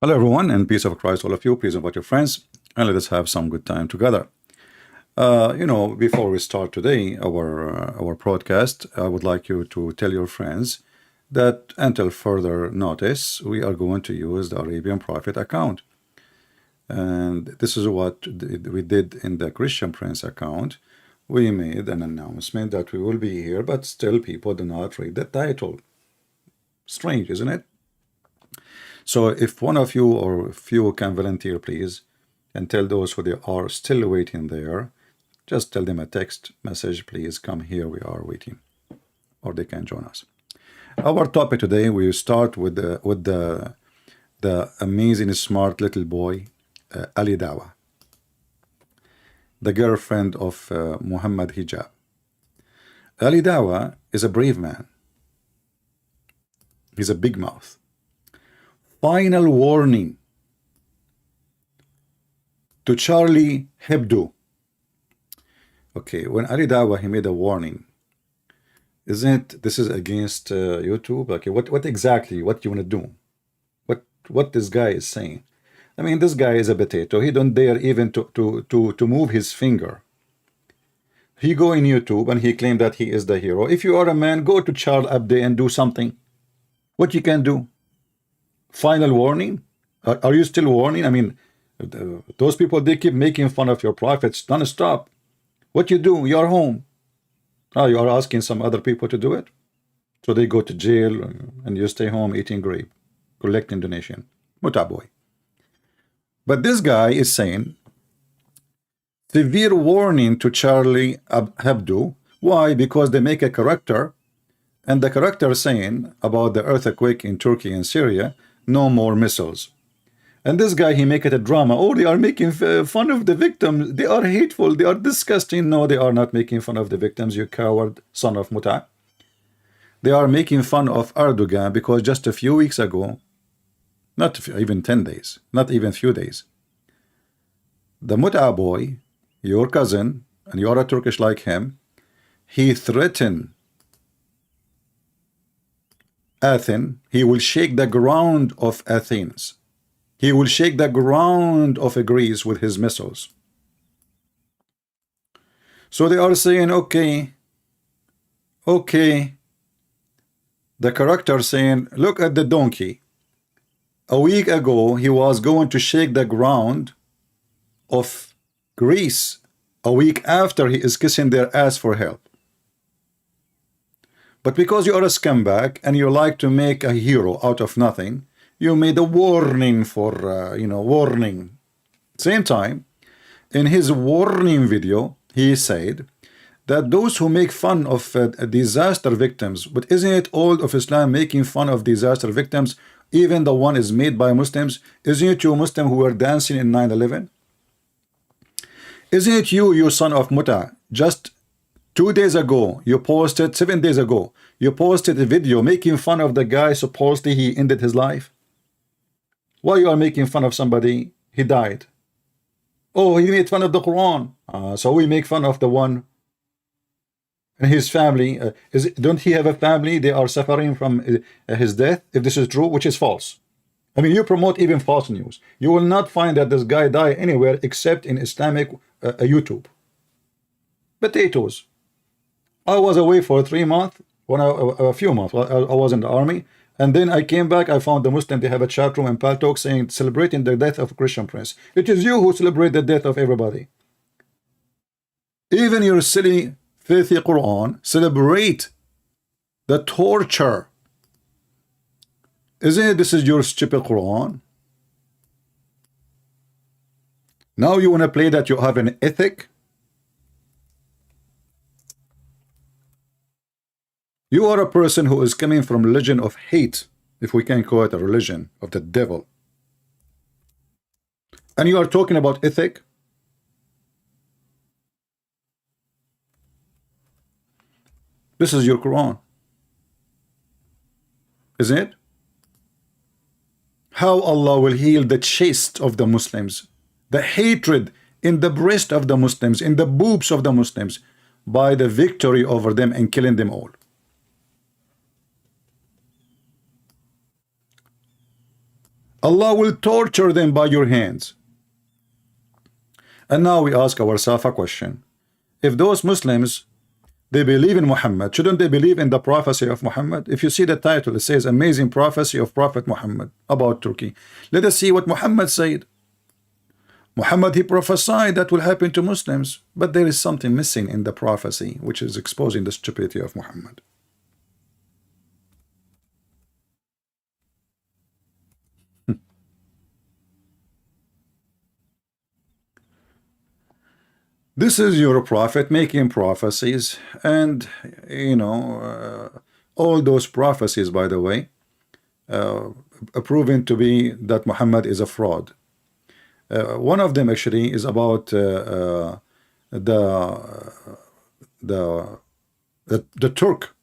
Hello, everyone, and peace of Christ, all of you. Please invite your friends, and let us have some good time together. Before we start today our broadcast, I would like you to tell your friends that until further notice, we are going to use the Arabian Prophet account, and this is what we did in the Christian Prince account. We made an announcement that we will be here, but still people do not read the title. Strange, isn't it? So if one of you or a few can volunteer, please, and tell those who they are still waiting there, just tell them a text message, please come here, we are waiting, or they can join us. Our topic today, we start with the amazing smart little boy, Ali Dawa, the girlfriend of Muhammad Hijab. Ali Dawa is a brave man. He's a big mouth. Final warning to Charlie Hebdo. Okay, when Ali Dawa, he made a warning. Isn't this is against YouTube? Okay, what exactly what you want to do? What this guy is saying? I mean, this guy is a potato. He don't dare even to move his finger. He go in YouTube and he claimed that he is the hero. If you are a man, go to Charlie Hebdo and do something. What you can do? Final warning? Are you still warning? I mean, those people, they keep making fun of your prophets non-stop. What you do? You are home. You are asking some other people to do it? So they go to jail and you stay home eating grape, collecting donation. Muta boy. But this guy is saying, severe warning to Charlie Hebdo. Why? Because they make a character, and the character saying about the earthquake in Turkey and Syria, no more missiles. And this guy, he make it a drama. Oh, they are making fun of the victims. They are hateful. They are disgusting. No, they are not making fun of the victims, you coward son of Muta. They are making fun of Erdogan because just a few weeks ago, not even 10 days, not even few days, the Muta boy, your cousin, and you are a Turkish like him, he threatened Athens. He will shake the ground of Athens. He will shake the ground of Greece with his missiles. So they are saying, okay, the character saying, look at the donkey. A week ago, he was going to shake the ground of Greece. A week after, he is kissing their ass for help. But because you are a scumbag and you like to make a hero out of nothing, you made a warning for, warning. Same time, in his warning video, he said that those who make fun of disaster victims, but isn't it all of Islam making fun of disaster victims? Even the one is made by Muslims. Isn't it you Muslim who were dancing in 9/11? Isn't it you son of Muta, just 2 days ago, you posted, 7 days ago, you posted a video making fun of the guy supposedly he ended his life? Why you are making fun of somebody? He died. Oh, he made fun of the Quran. So we make fun of the one and his family. Don't he have a family? They are suffering from his death, if this is true, which is false. I mean, you promote even false news. You will not find that this guy died anywhere except in Islamic YouTube. Potatoes. I was away for 3 months, a few months. I was in the army, and then I came back. I found the Muslim, they have a chat room and Paltalk saying, celebrating the death of a Christian prince. It is you who celebrate the death of everybody. Even your silly, filthy Quran celebrate the torture. Isn't it this is your stupid Quran? Now you want to play that you have an ethic? You are a person who is coming from religion of hate, if we can call it a religion of the devil. And you are talking about ethic? This is your Quran. Isn't it? How Allah will heal the chest of the Muslims, the hatred in the breast of the Muslims, in the boobs of the Muslims, by the victory over them and killing them all. Allah will torture them by your hands. And now we ask ourselves a question. If those Muslims, they believe in Muhammad, shouldn't they believe in the prophecy of Muhammad? If you see the title, it says Amazing Prophecy of Prophet Muhammad about Turkey. Let us see what Muhammad said. Muhammad, he prophesied that will happen to Muslims, but there is something missing in the prophecy, which is exposing the stupidity of Muhammad. This is your prophet making prophecies, and you know, all those prophecies, by the way, proven to be that Muhammad is a fraud. One of them actually is about the Turk.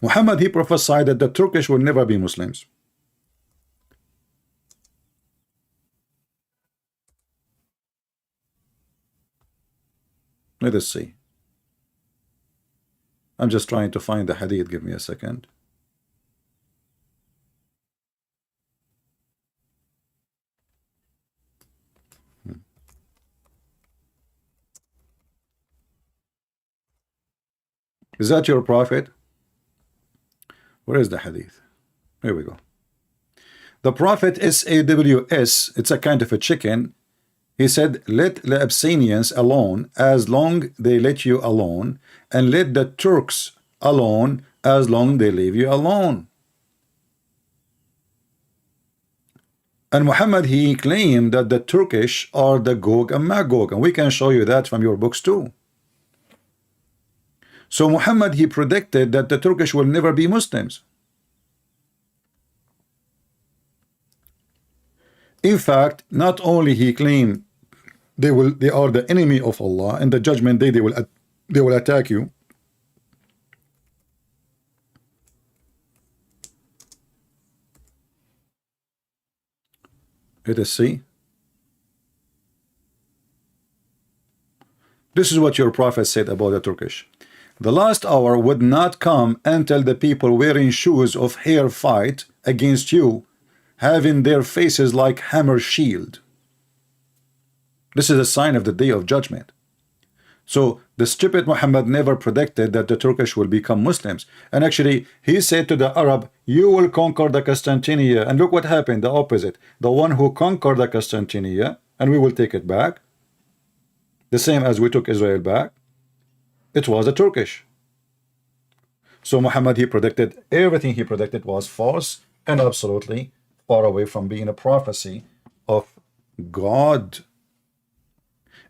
Muhammad, he prophesied that the Turkish will never be Muslims. Let us see. I'm just trying to find the hadith. Give me a second. Is that your prophet? Where is the hadith? Here we go. The prophet SAWS, it's a kind of a chicken. He said, let the Abyssinians alone as long they let you alone, and let the Turks alone as long they leave you alone. And Muhammad, he claimed that the Turkish are the Gog and Magog, and we can show you that from your books too. So Muhammad, he predicted that the Turkish will never be Muslims. In fact, not only he claimed they are the enemy of Allah, and the judgment day they will attack you. Let us see. This is what your prophet said about the Turkish. The last hour would not come until the people wearing shoes of hair fight against you, having their faces like hammer shield. This is a sign of the day of judgment. So the stupid Muhammad never predicted that the Turkish will become Muslims. And actually, he said to the Arab, you will conquer the Constantinia. And look what happened, the opposite. The one who conquered the Constantinia, and we will take it back, the same as we took Israel back, it was the Turkish. So Muhammad, he predicted, everything he predicted was false and absolutely far away from being a prophecy of God.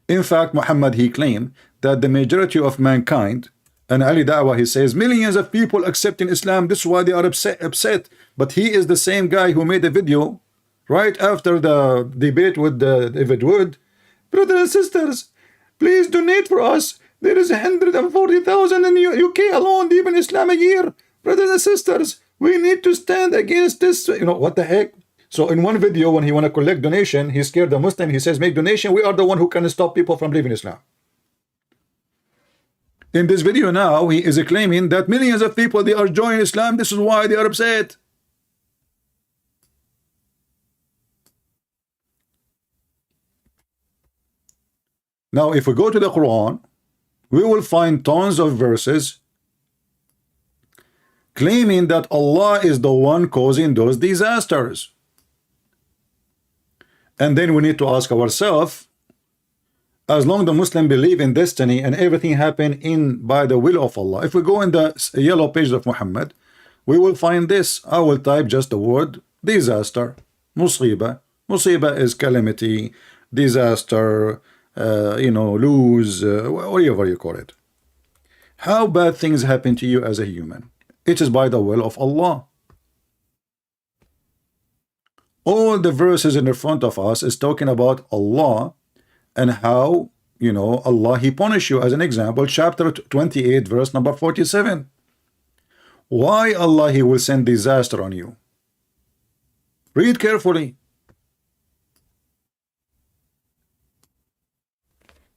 In fact, Muhammad, he claimed that the majority of mankind, and Ali Dawah, he says, millions of people accepting Islam, this is why they are upset. But he is the same guy who made a video right after the debate with David Wood. Brothers and sisters, please donate for us. There is 140,000 in UK alone, even Islam a year. Brothers and sisters, we need to stand against this. You know, what the heck? So in one video, when he want to collect donation, he scared the Muslim. He says, make donation. We are the one who can stop people from leaving Islam. In this video now, he is claiming that millions of people, they are joining Islam. This is why they are upset. Now, if we go to the Quran, we will find tons of verses claiming that Allah is the one causing those disasters. And then we need to ask ourselves, as long as the Muslim believe in destiny and everything happen by the will of Allah, if we go in the yellow page of Muhammad, we will find this. I will type just the word disaster, musiba. Musiba is calamity, disaster, lose, whatever you call it. How bad things happen to you as a human? It is by the will of Allah. All the verses in the front of us is talking about Allah and how, Allah, he punish you. As an example, chapter 28, verse number 47. Why Allah, he will send disaster on you? Read carefully.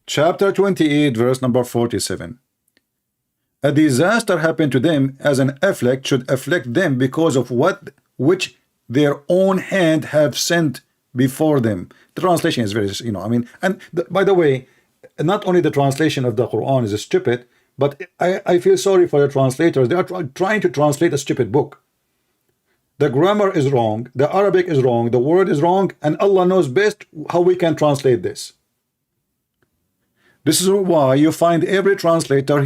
Chapter 28, verse number 47. A disaster happened to them as an afflict should afflict them because of which their own hand have sent before them. The translation is very, I mean, and by the way, not only the translation of the Quran is stupid, but I feel sorry for the translators. They are trying to translate a stupid book. The grammar is wrong, the Arabic is wrong, the word is wrong, and Allah knows best how we can translate this. This is why you find every translator,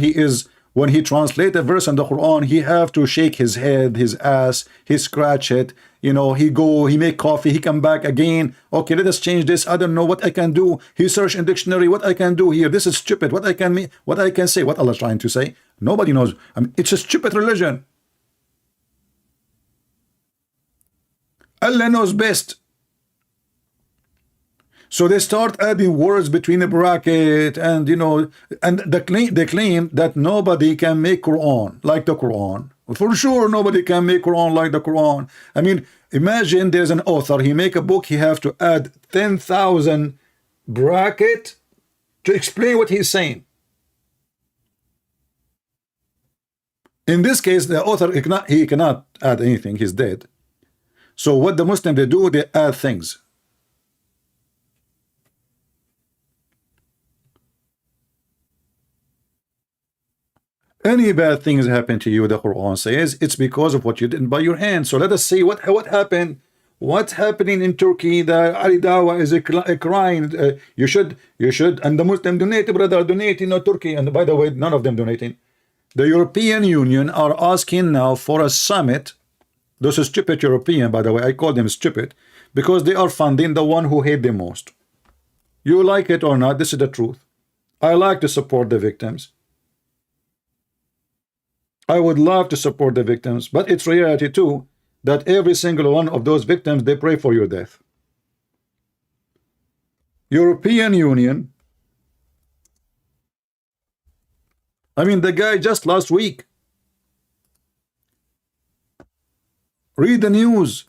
when he translates a verse in the Quran, he have to shake his head, his ass, he scratch it, he make coffee, he come back again. Okay, let us change this. I don't know what I can do. He search in dictionary what I can do here. This is stupid. What I can say, what Allah is trying to say. Nobody knows. I mean, it's a stupid religion. Allah knows best. So they start adding words between the bracket and they claim that nobody can make Quran like the Quran. For sure nobody can make Quran like the Quran. I mean, imagine there's an author, he make a book, he have to add 10,000 bracket to explain what he's saying. In this case, the author, he cannot add anything, he's dead. So what the Muslims they do, they add things. Any bad things happen to you, the Quran says, it's because of what you did by your hand. So let us see what happened. What's happening in Turkey? The Ali Dawa is crying. You should, and the Muslim donate, brother, donate in Turkey. And by the way, none of them donating. The European Union are asking now for a summit. Those are stupid European, by the way. I call them stupid because they are funding the one who hate them most. You like it or not, this is the truth. I like to support the victims. I would love to support the victims, but it's reality too that every single one of those victims, they pray for your death. European Union, I mean, the guy just last week, read the news,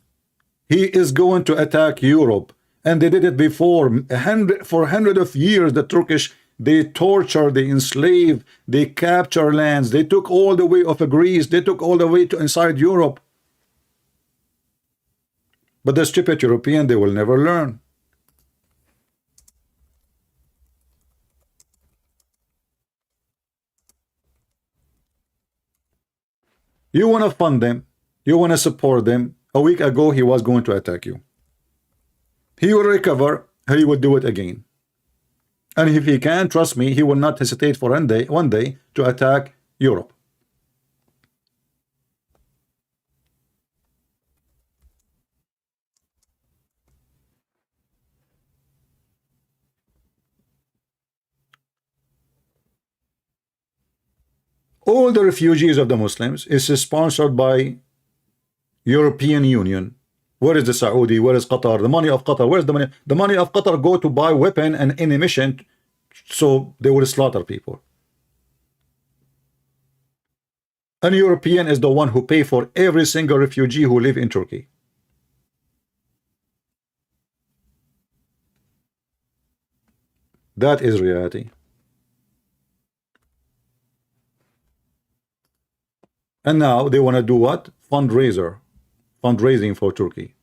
he is going to attack Europe, and they did it before. For hundreds of years, the Turkish, they torture, they enslave, they capture lands, they took all the way of Greece, they took all the way to inside Europe. But the stupid European, they will never learn. You want to fund them, you want to support them. A week ago, he was going to attack you. He will recover, he will do it again. And if he can, trust me, he will not hesitate for one day to attack Europe. All the refugees of the Muslims is sponsored by European Union. Where is the Saudi? Where is Qatar? The money of Qatar. Where's the money? The money of Qatar go to buy weapon and ammunition, so they will slaughter people. And European is the one who pay for every single refugee who live in Turkey. That is reality. And now they want to do what? Fundraising for Turkey.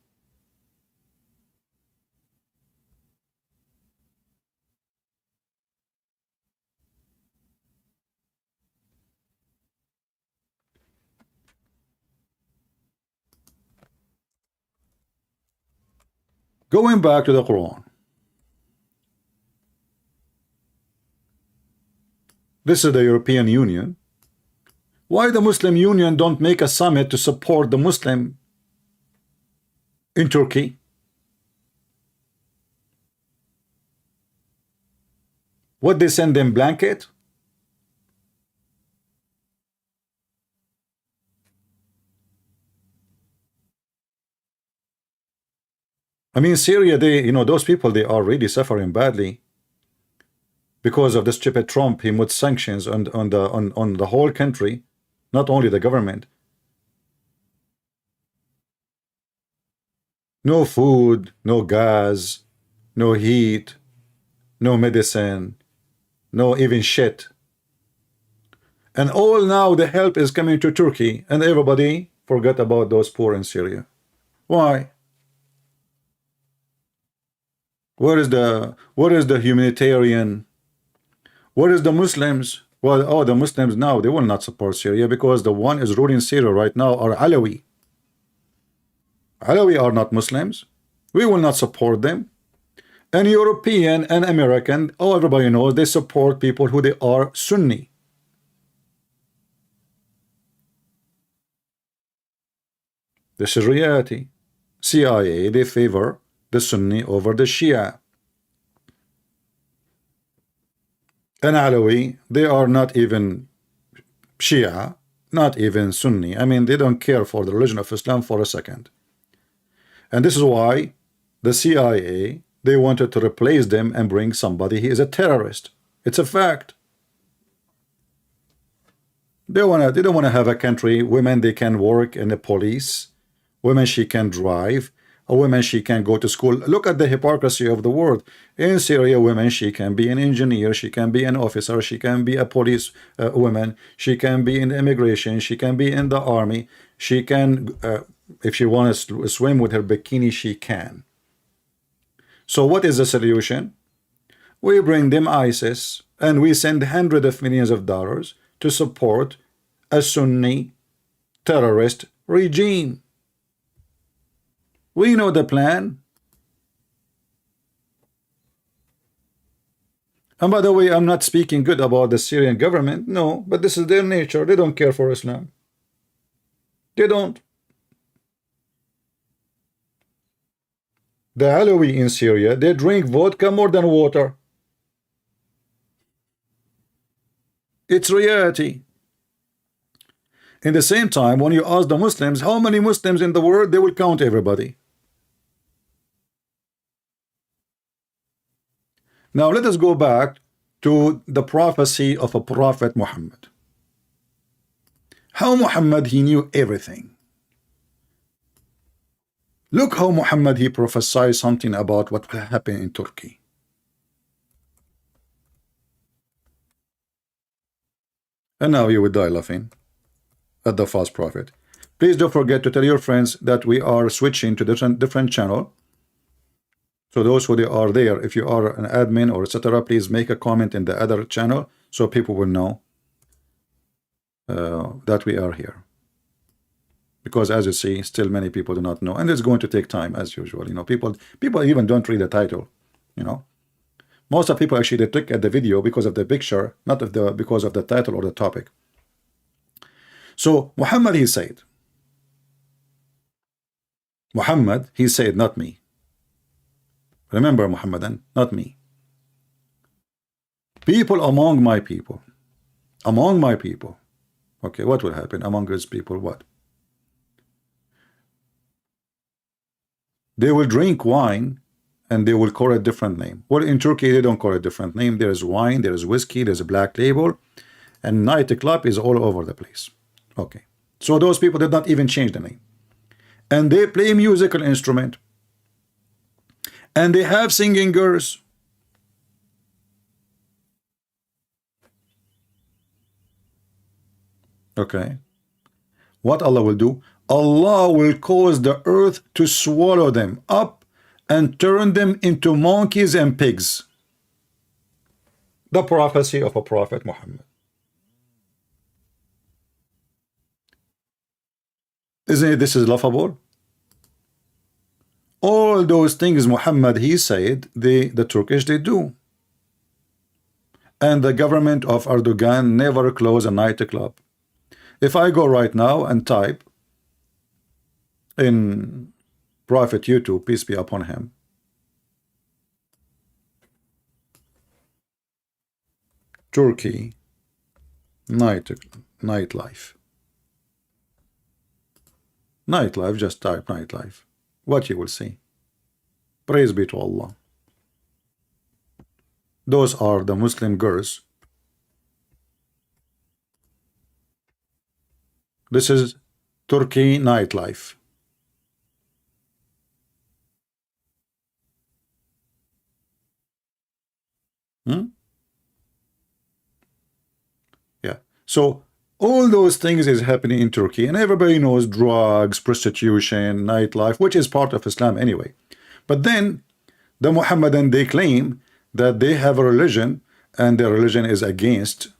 Going back to the Quran. This is the European Union. Why the Muslim Union don't make a summit to support the Muslim in Turkey? What, they send them blanket? I mean, Syria, those people, they are really suffering badly because of the stupid Trump. He put sanctions on the whole country, not only the government. No food, no gas, no heat, no medicine, no even shit. And all now the help is coming to Turkey, and everybody forgot about those poor in Syria. Why? Where is the humanitarian? Where is the Muslims? Well, oh, the Muslims now, they will not support Syria because the one is ruling Syria right now are Alawi. Alawi are not Muslims. We will not support them. And European and American, oh, everybody knows they support people who they are Sunni. This is reality. CIA, they favor the Sunni over the Shia. And Alawi, they are not even Shia, not even Sunni. I mean, they don't care for the religion of Islam for a second. And this is why the CIA, they wanted to replace them and bring somebody. He is a terrorist. It's a fact. They don't want to have a country. Women, they can work in the police. Women, she can drive. A woman, she can go to school. Look at the hypocrisy of the world. In Syria, women, she can be an engineer, she can be an officer, she can be a police woman, she can be in the immigration, she can be in the army, she can, if she wants to swim with her bikini, she can. So what is the solution? We bring them ISIS, and we send hundreds of millions of dollars to support a Sunni terrorist regime. We know the plan. And by the way, I'm not speaking good about the Syrian government. No, but this is their nature. They don't care for Islam. They don't. The Alawi in Syria, they drink vodka more than water. It's reality. In the same time, when you ask the Muslims, how many Muslims in the world, they will count everybody. Now let us go back to the prophecy of a prophet Muhammad. How Muhammad, he knew everything. Look how Muhammad, he prophesied something about what will happen in Turkey. And now you will die laughing at the false prophet. Please don't forget to tell your friends that we are switching to different channel. So those who are there, if you are an admin or etc., please make a comment in the other channel so people will know that we are here. Because as you see, still many people do not know, and it's going to take time as usual. You know, people even don't read the title. You know, most of people actually they click at the video because of the picture, not because of the title or the topic. So Muhammad, he said, not me. Remember, Muhammadan, not me. People among my people. Okay, what will happen among his people? What? They will drink wine and they will call it a different name. Well, in Turkey, they don't call it a different name. There is wine, there is whiskey, there's a black label, and nightclub is all over the place. Okay. So those people did not even change the name. And they play musical instrument. And they have singing girls. Okay. What Allah will do? Allah will cause the earth to swallow them up and turn them into monkeys and pigs. The prophecy of a prophet Muhammad. Isn't it this is laughable? All those things Muhammad, he said, the Turkish, they do. And the government of Erdogan never close a nightclub. If I go right now and type in Prophet YouTube, peace be upon him, Turkey nightlife, just type nightlife. What you will see. Praise be to Allah. Those are the Muslim girls. This is Turkey nightlife. Yeah. So All those things is happening in Turkey, and everybody knows drugs, prostitution, nightlife, which is part of Islam anyway. But then the Muhammadan, they claim that they have a religion, and their religion is against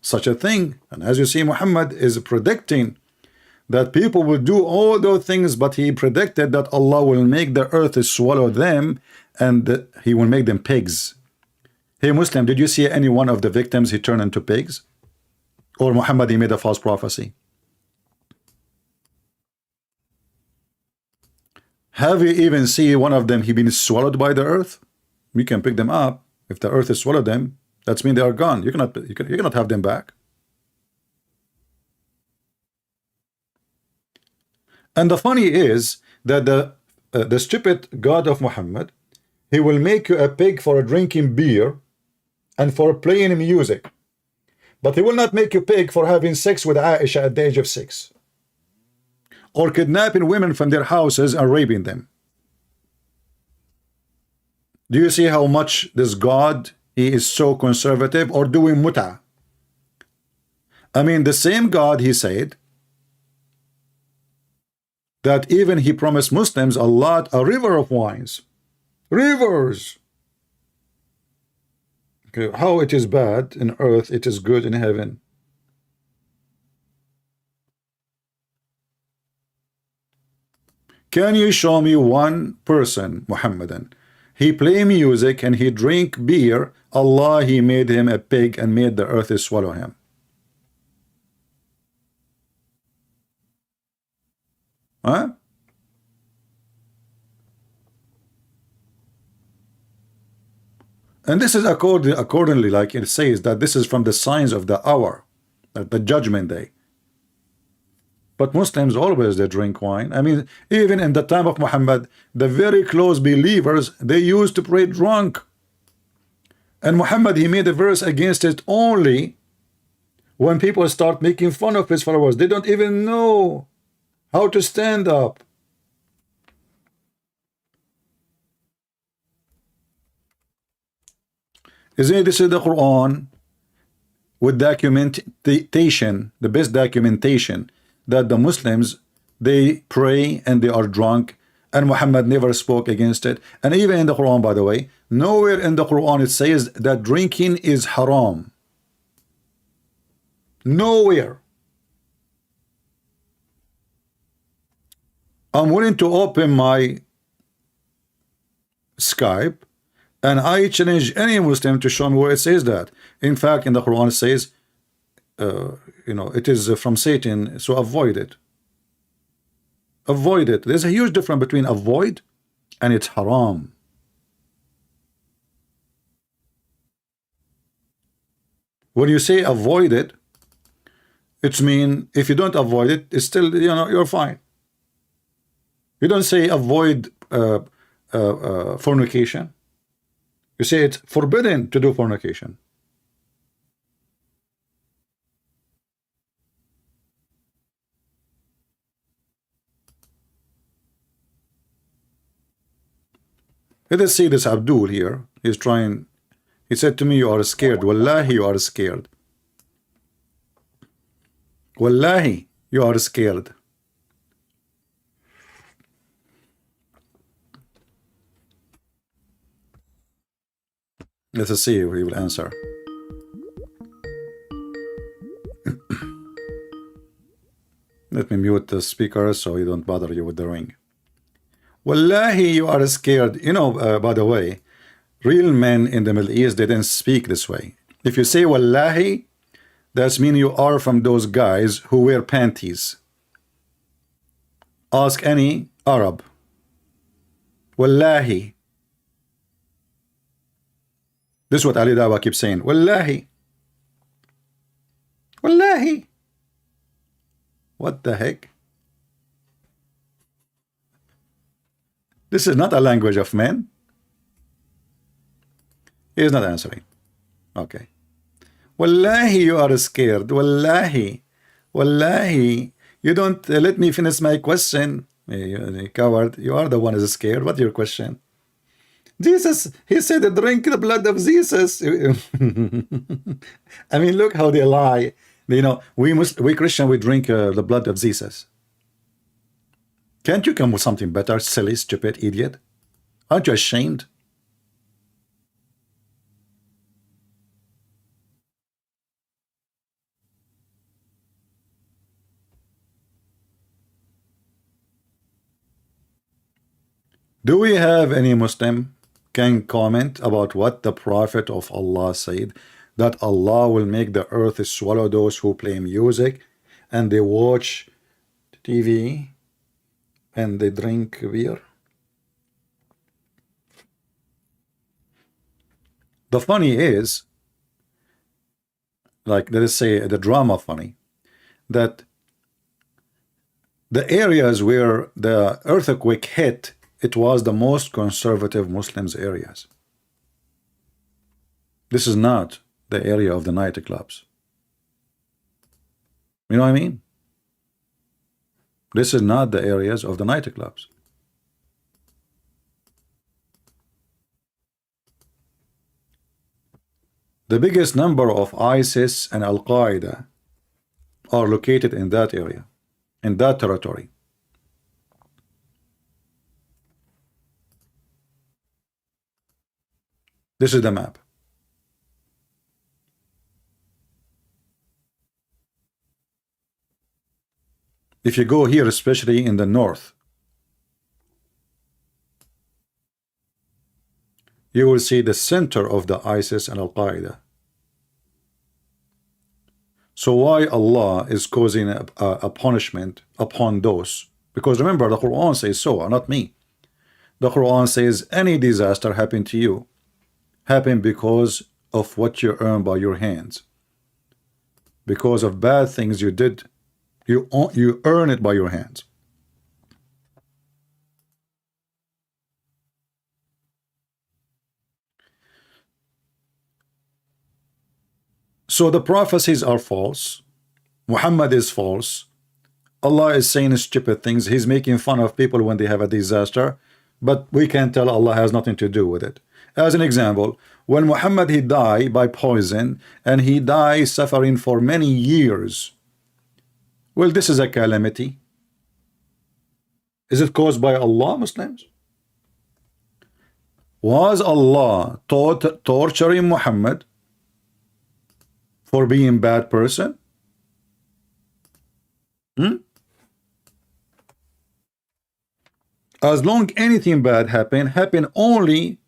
such a thing. And as you see, Muhammad is predicting that people will do all those things, but he predicted that Allah will make the earth swallow them, and he will make them pigs. Hey Muslim, did you see any one of the victims he turned into pigs? Or Muhammad, he made a false prophecy? Have you even seen one of them he been swallowed by the earth? You can pick them up. If the earth has swallowed them, that's mean they are gone. You cannot have them back. And the funny is that the stupid God of Muhammad, he will make you a pig for drinking beer and for playing music, but he will not make you pig for having sex with Aisha at the age of 6, or kidnapping women from their houses and raping them. Do you see how much this God, he is so conservative, or doing muta? I mean, the same God, he said that even he promised Muslims a river of wines. Rivers. Okay, how it is bad in earth, it is good in heaven. Can you show me one person, Muhammadan, he play music and he drink beer, Allah, he made him a pig and made the earth swallow him? Huh? And this is accordingly, like it says, that this is from the signs of the hour, the judgment day. But Muslims always they drink wine. I mean, even in the time of Muhammad, the very close believers, they used to pray drunk. And Muhammad, he made a verse against it only when people start making fun of his followers. They don't even know how to stand up. Isn't this is the Quran with documentation, the best documentation, that the Muslims, they pray and they are drunk, and Muhammad never spoke against it. And even in the Quran, by the way, nowhere in the Quran it says that drinking is haram. Nowhere. I'm willing to open my Skype and I challenge any Muslim to show me where it says that. In fact, in the Quran it says, you know, it is from Satan, so avoid it. Avoid it. There's a huge difference between avoid and it's haram. When you say avoid it, it's mean if you don't avoid it, it's still, you know, you're fine. You don't say avoid fornication. You say it's forbidden to do fornication. Let us see this Abdul here. He's trying. He said to me, you are scared. Wallahi, you are scared. Wallahi, you are scared. Let us see if he will answer. Let me mute the speaker so he don't bother you with the ring. Wallahi, you are scared. You know, by the way, real men in the Middle East, they didn't speak this way. If you say Wallahi, that means you are from those guys who wear panties. Ask any Arab. Wallahi. This is what Ali Dawa keeps saying. Wallahi. Wallahi. What the heck? This is not a language of men. He is not answering. Okay. Wallahi, you are scared. Wallahi. Wallahi. You don't let me finish my question. You coward. You are the one who is scared. What's your question? Jesus, he said, drink the blood of Jesus. I mean, look how they lie. You know, we Christian, we drink the blood of Jesus. Can't you come with something better, silly, stupid idiot? Aren't you ashamed? Do we have any Muslim can comment about what the Prophet of Allah said, that Allah will make the earth swallow those who play music and they watch TV and they drink beer? The funny is, like, let us say the drama funny, that the areas where the earthquake hit, it was the most conservative Muslims areas. This is not the area of the nightclubs. You know what I mean? This is not the areas of the nightclubs. The biggest number of ISIS and Al-Qaeda are located in that area, in that territory. This is the map. If you go here, especially in the north, you will see the center of the ISIS and Al-Qaeda. So why Allah is causing a punishment upon those? Because remember, the Quran says so, not me. The Quran says any disaster happen to you, happen because of what you earn by your hands. Because of bad things you did, you earn it by your hands. So the prophecies are false. Muhammad is false. Allah is saying stupid things. He's making fun of people when they have a disaster, but we can tell Allah has nothing to do with it. As an example, when Muhammad he died by poison and he died suffering for many years, well, this is a calamity. Is it caused by Allah, Muslims? Was Allah torturing Muhammad for being a bad person? As long anything bad happen only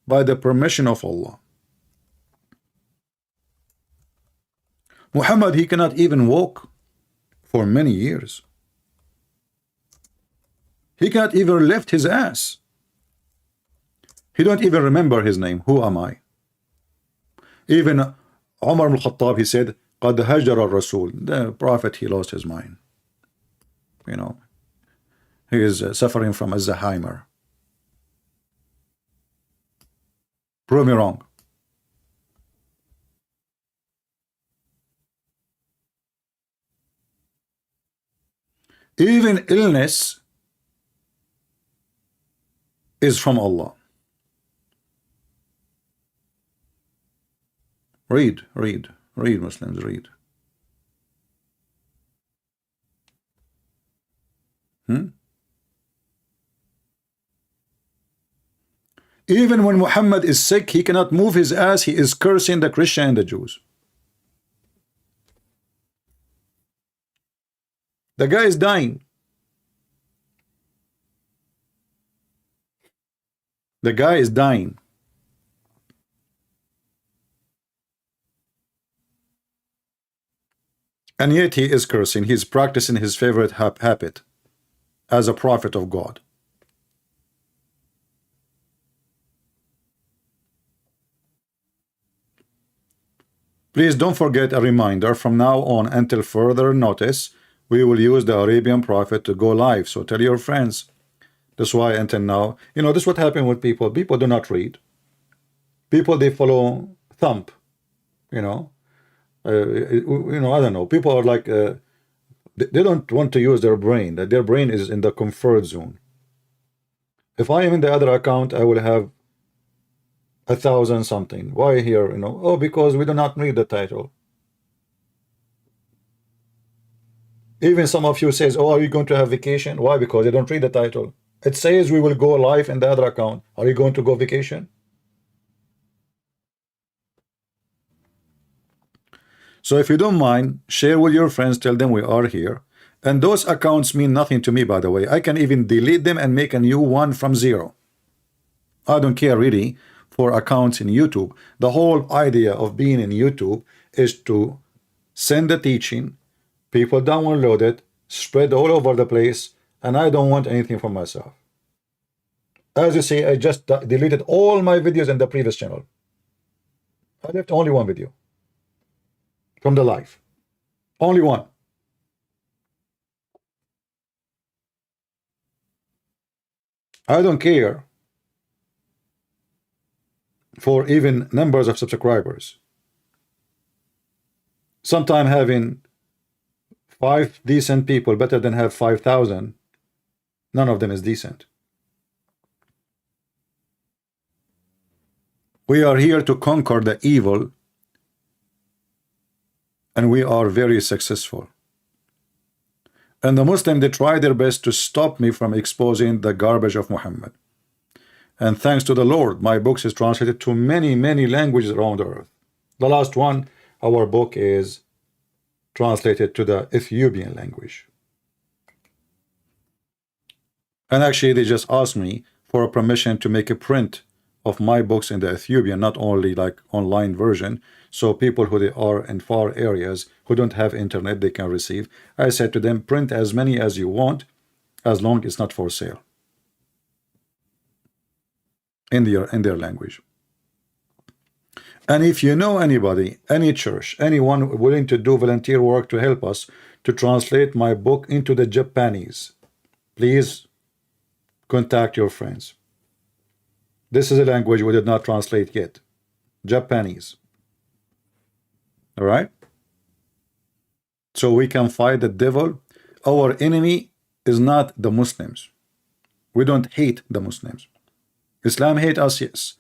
by the permission of Allah. Muhammad, he cannot even walk for many years. He cannot even lift his ass. He don't even remember his name. Who am I? Even Umar al-Khattab, he said, قَدْ هَجَرَ الرَّسُولِ. The Prophet, he lost his mind. You know, he is suffering from Alzheimer. Prove me wrong. Even illness is from Allah. Read, Muslims, read. Even when Muhammad is sick, he cannot move his ass. He is cursing the Christian and the Jews. The guy is dying. The guy is dying. And yet he is cursing. He is practicing his favorite habit as a prophet of God. Please don't forget a reminder, from now on until further notice, we will use the Arabian Prophet to go live. So tell your friends. That's why until now, you know, this is what happened with people. People do not read. People, they follow thump, you know. I don't know. People are like, they don't want to use their brain. That their brain is in the comfort zone. If I am in the other account, I will have 1,000 something. Why here? You know, oh, because we do not read the title. Even some of you says, oh, are you going to have vacation? Why? Because you don't read the title. It says we will go live in the other account. Are you going to go vacation? So if you don't mind, share with your friends, tell them we are here. And those accounts mean nothing to me, by the way. I can even delete them and make a new one from zero. I don't care really for accounts in YouTube. The whole idea of being in YouTube is to send the teaching, people download it, spread all over the place, and I don't want anything for myself. As you see, I just deleted all my videos in the previous channel. I left only one video from the live. Only one. I don't care for even numbers of subscribers. Sometime having 5 decent people better than have 5,000. None of them is decent. We are here to conquer the evil, and we are very successful. And the Muslims, they try their best to stop me from exposing the garbage of Muhammad. And thanks to the Lord, my book is translated to many, many languages around the earth. The last one, our book is translated to the Ethiopian language. And actually, they just asked me for a permission to make a print of my books in the Ethiopian, not only like online version, so people who they are in far areas who don't have internet, they can receive. I said to them, print as many as you want, as long as it's not for sale in their language. And if you know anybody, any church, anyone willing to do volunteer work to help us to translate my book into the Japanese, please contact your friends. This is a language we did not translate yet. Japanese. All right? So we can fight the devil. Our enemy is not the Muslims. We don't hate the Muslims. Islam hate us, yes.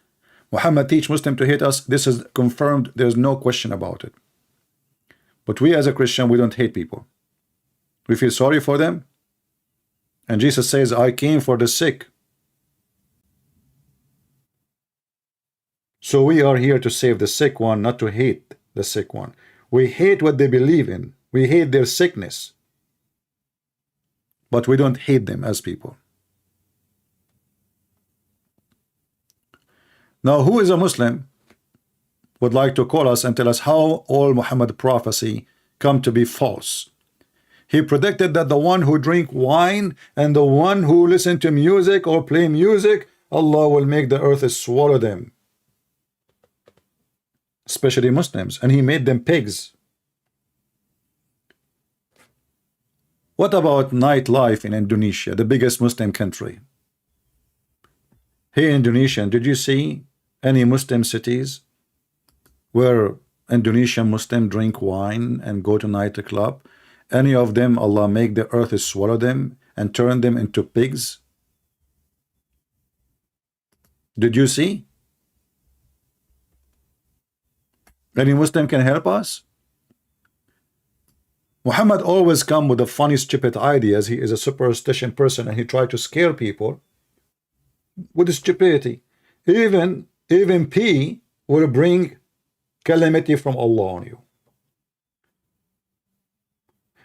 Muhammad teach Muslim to hate us. This is confirmed. There's no question about it. But we as a Christian, we don't hate people. We feel sorry for them. And Jesus says, I came for the sick. So we are here to save the sick one, not to hate the sick one. We hate what they believe in. We hate their sickness. But we don't hate them as people. Now, who is a Muslim would like to call us and tell us how all Muhammad prophecy come to be false? He predicted that the one who drink wine and the one who listen to music or play music, Allah will make the earth swallow them. Especially Muslims, and he made them pigs. What about nightlife in Indonesia, the biggest Muslim country? Hey, Indonesian, did you see any Muslim cities where Indonesian Muslim drink wine and go to nightclub? Any of them, Allah make the earth swallow them and turn them into pigs? Did you see? Any Muslim can help us? Muhammad always come with the funny, stupid ideas. He is a superstition person, and he tried to scare people with stupidity. Even pee will bring calamity from Allah on you.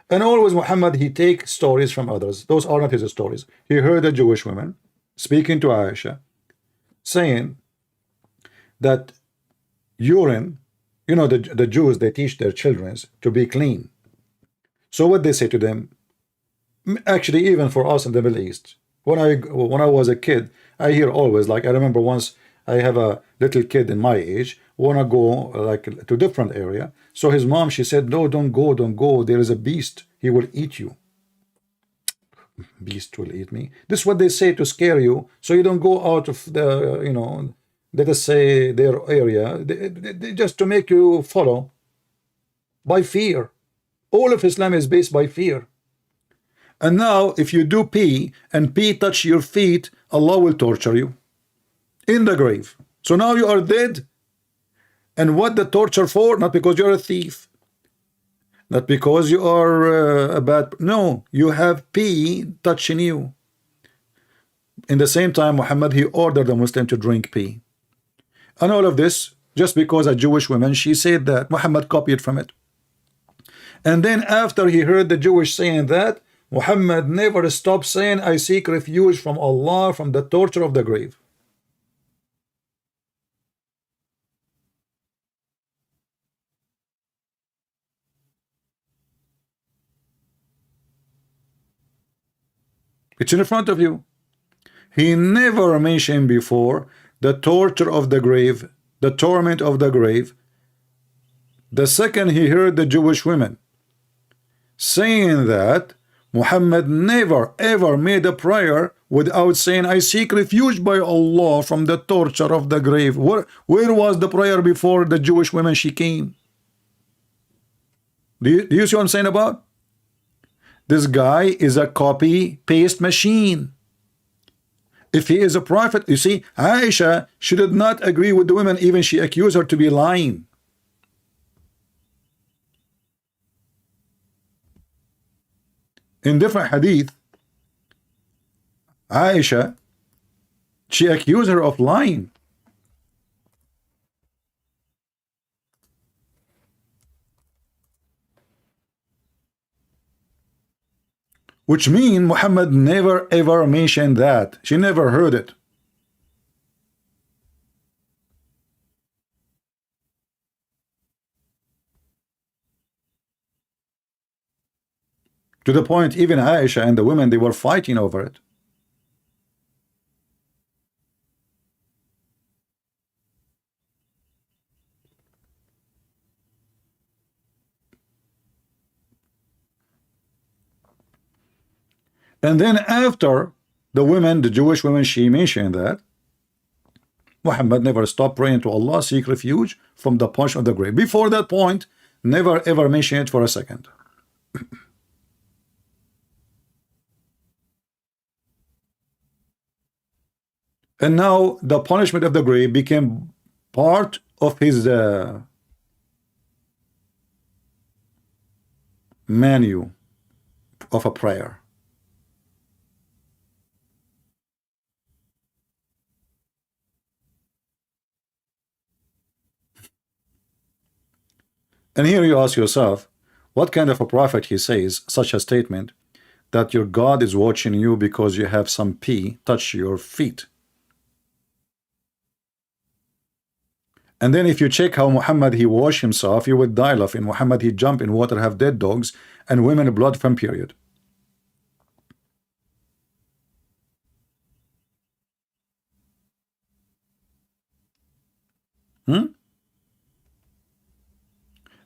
And always Muhammad, he take stories from others. Those are not his stories. He heard a Jewish woman speaking to Aisha, saying that urine, you know, the Jews, they teach their children to be clean. So what they say to them, actually even for us in the Middle East, when I was a kid, I hear always, like I remember once I have a little kid in my age, wanna go like to different area. So his mom, she said, no, don't go. There is a beast. He will eat you. Beast will eat me. This is what they say to scare you, so you don't go out of the, you know, let us say their area, they just to make you follow by fear. All of Islam is based by fear. And now if you do pee and pee touch your feet, Allah will torture you in the grave. So now you are dead. And what the torture for? Not because you're a thief. Not because you are a bad. No, you have pee touching you. In the same time, Muhammad, he ordered the Muslim to drink pee. And all of this, just because a Jewish woman, she said that. Muhammad copied from it. And then after he heard the Jewish saying that, Muhammad never stopped saying, I seek refuge from Allah from the torture of the grave. It's in front of you. He never mentioned before the torture of the grave, the torment of the grave. The second he heard the Jewish women saying that, Muhammad never ever made a prayer without saying, I seek refuge by Allah from the torture of the grave. Where was the prayer before the Jewish women she came? Do you see what I'm saying about? This guy is a copy-paste machine. If he is a prophet, you see, Aisha, she did not agree with the women, even she accused her to be lying. In different hadith, Aisha, she accused her of lying. Which means Muhammad never ever mentioned that. She never heard it. To the point even Aisha and the women, they were fighting over it. And then after the women, the Jewish women, she mentioned that Muhammad never stopped praying to Allah, seek refuge from the punch of the grave. Before that point, never ever mentioned it for a second. And now the punishment of the grave became part of his menu of a prayer. And here you ask yourself, what kind of a prophet he says such a statement that your God is watching you because you have some pee touch your feet? And then if you check how Muhammad he washed himself, you would die laughing. Muhammad he jump in water, have dead dogs, and women blood from period.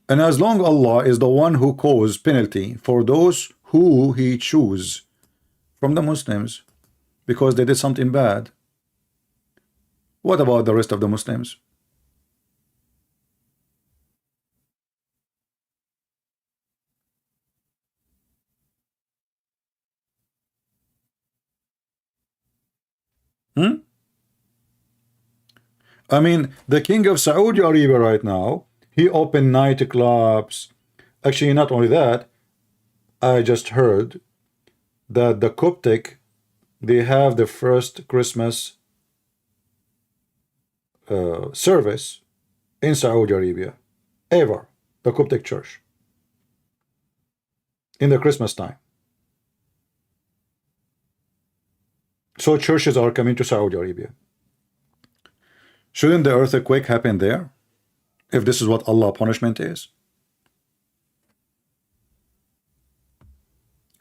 And as long Allah is the one who causes penalty for those who he choose from the Muslims because they did something bad, what about the rest of the Muslims? I mean, the king of Saudi Arabia right now, he opened nightclubs. Actually, not only that, I just heard that the Coptic, they have the first Christmas service in Saudi Arabia ever, the Coptic church, in the Christmas time. So churches are coming to Saudi Arabia. Shouldn't the earthquake happen there, if this is what Allah punishment is?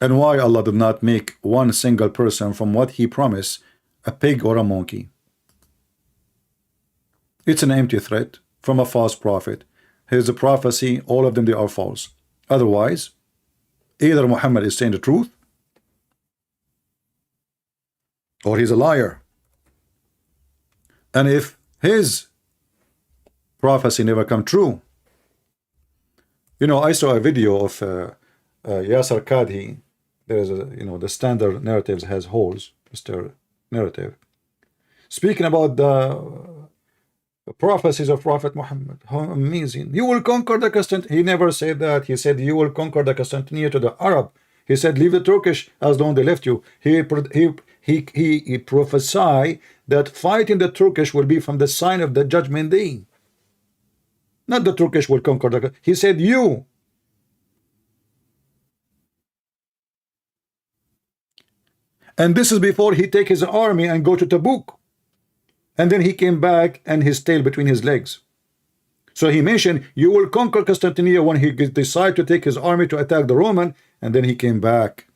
And why Allah did not make one single person from what he promised a pig or a monkey? It's an empty threat from a false prophet. His prophecy, all of them, they are false. Otherwise, either Muhammad is saying the truth or he's a liar. And if his prophecy never come true, you know, I saw a video of Yasser Kadhi. There's a, you know, the standard narratives has holes, Mr. Narrative, speaking about The prophecies of Prophet Muhammad. How amazing. You will conquer the Constantinople. He never said that. He said you will conquer the Constantinople to the Arab. He said leave the Turkish as long they left you. He prophesied that fighting the Turkish will be from the sign of the judgment day. Not the Turkish will conquer the. He said you. And this is before he take his army and go to Tabuk. And then he came back and his tail between his legs. So he mentioned you will conquer Constantinople when he decided to take his army to attack the Roman, and then he came back.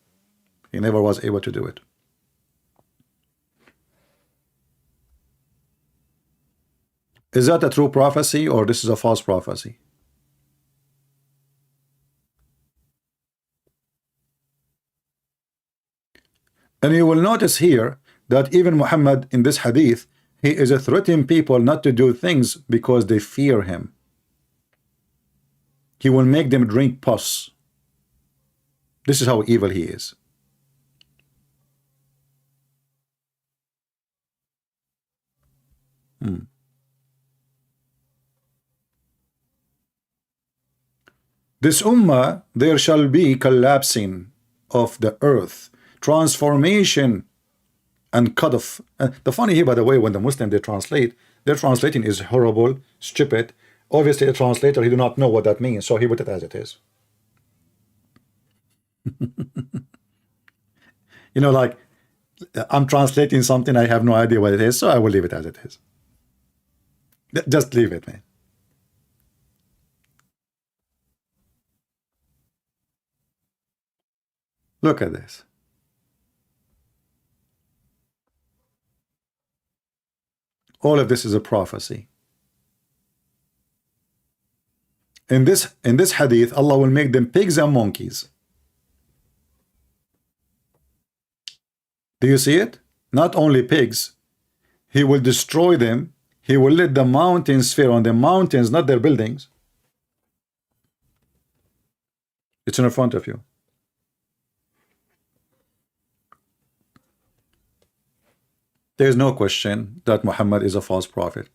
He never was able to do it. Is that a true prophecy or this is a false prophecy? And you will notice here that even Muhammad in this hadith, he is threatening people not to do things because they fear him. He will make them drink pus. This is how evil he is. This ummah, there shall be collapsing of the earth, transformation and cut off. The funny here, by the way, when the Muslim they translate, their translating is horrible, stupid. Obviously, the translator, he do not know what that means, so he put it as it is. You know, like, I'm translating something, I have no idea what it is, so I will leave it as it is. Just leave it, man. Look at this. All of this is a prophecy. In this hadith, Allah will make them pigs and monkeys. Do you see it? Not only pigs, he will destroy them. He will let the mountains fall on the mountains, not their buildings. It's in front of you. There is no question that Muhammad is a false prophet.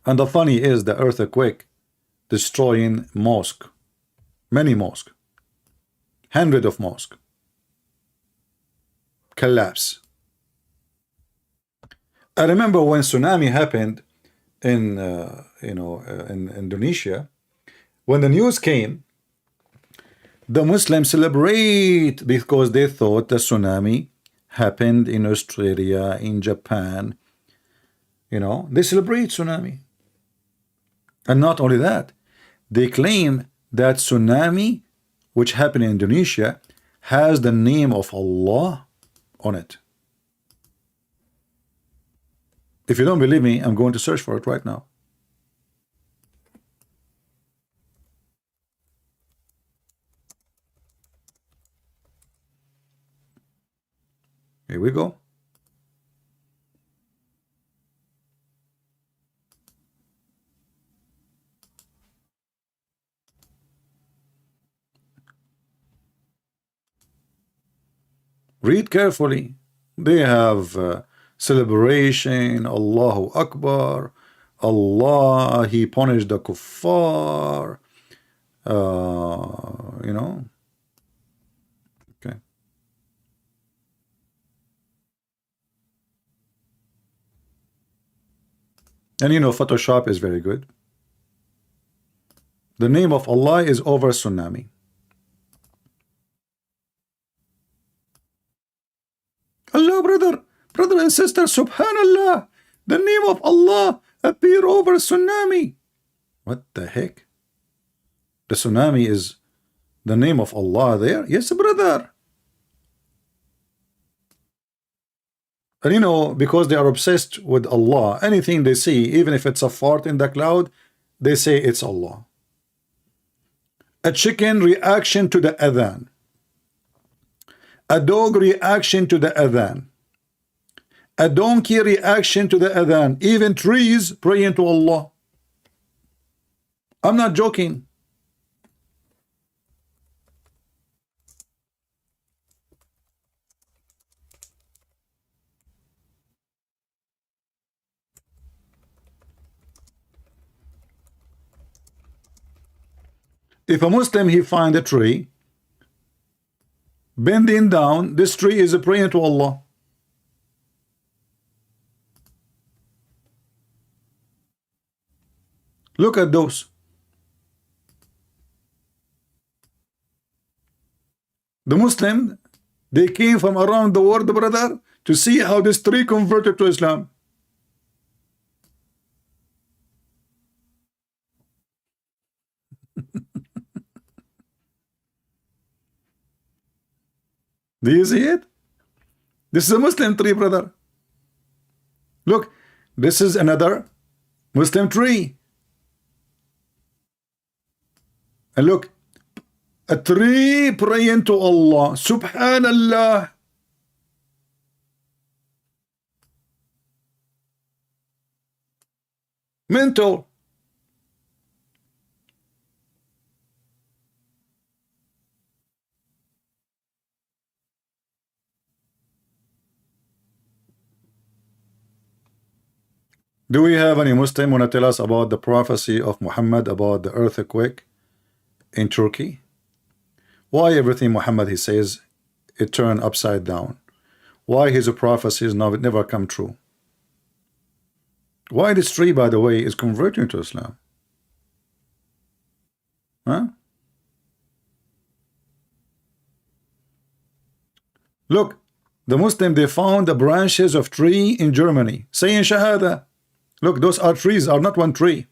And the funny is the earthquake destroying mosque, many mosques, hundreds of mosques, collapse. I remember when tsunami happened in in Indonesia, when the news came, the Muslims celebrate because they thought the tsunami happened in Australia, in Japan. You know, they celebrate tsunami. And not only that, they claim that tsunami, which happened in Indonesia, has the name of Allah on it. If you don't believe me, I'm going to search for it right now. Here we go. Read carefully. They have celebration, Allahu Akbar, Allah, He punished the kuffar, you know. Okay. And you know, Photoshop is very good. The name of Allah is over tsunami. Allah, brother and sister, subhanallah, the name of Allah appear over tsunami. What the heck? The tsunami is the name of Allah there? Yes, brother. And you know, because they are obsessed with Allah, anything they see, even if it's a fart in the cloud, they say it's Allah. A chicken reaction to the adhan. A dog reaction to the adhan. A donkey reaction to the adhan. Even trees praying to Allah. I'm not joking. If a Muslim, he find a tree, bending down, this tree is praying to Allah. Look at those. The Muslim, they came from around the world, brother, to see how this tree converted to Islam. Do you see it? This is a Muslim tree, brother. Look, this is another Muslim tree. And look, a tree praying to Allah. Subhanallah. Mental. Do we have any Muslim want to tell us about the prophecy of Muhammad about the earthquake in Turkey? Why everything Muhammad he says it turned upside down? Why his prophecies never come true? Why this tree, by the way, is converting to Islam? Huh? Look, the Muslim, they found the branches of tree in Germany saying Shahada. Look, those are trees, are not one tree.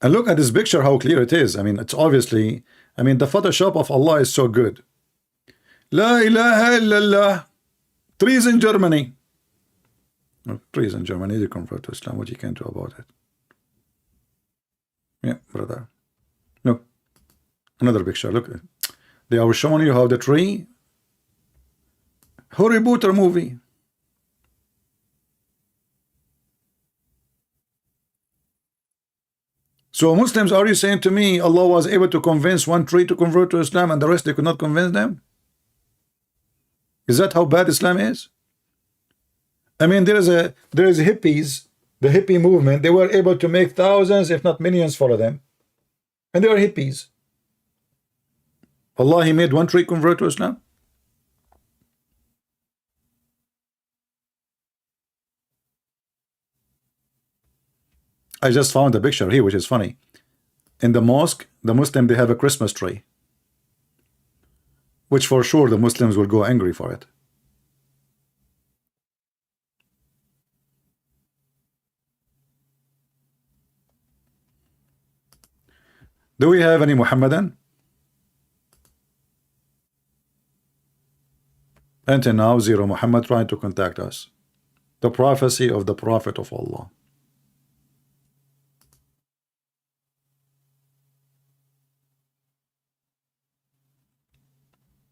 And look at this picture, how clear it is. I mean, it's obviously, I mean, the Photoshop of Allah is so good. La ilaha illallah. Trees in Germany. Oh, trees in Germany, they convert to Islam. What you can do about it? Yeah, brother. Look, another picture. Look, they are showing you how the tree. Harry Potter movie. So Muslims, are you saying to me Allah was able to convince one tree to convert to Islam and the rest they could not convince them? Is that how bad Islam is? I mean, there is hippies, the hippie movement, they were able to make thousands if not millions follow them. And they are hippies. Allah, he made one tree convert to Islam? I just found a picture here which is funny. In the mosque, the Muslim, they have a Christmas tree, which for sure the Muslims will go angry for it. Do we have any Muhammadan? Until now, zero. Muhammad trying to contact us. The prophecy of the Prophet of Allah.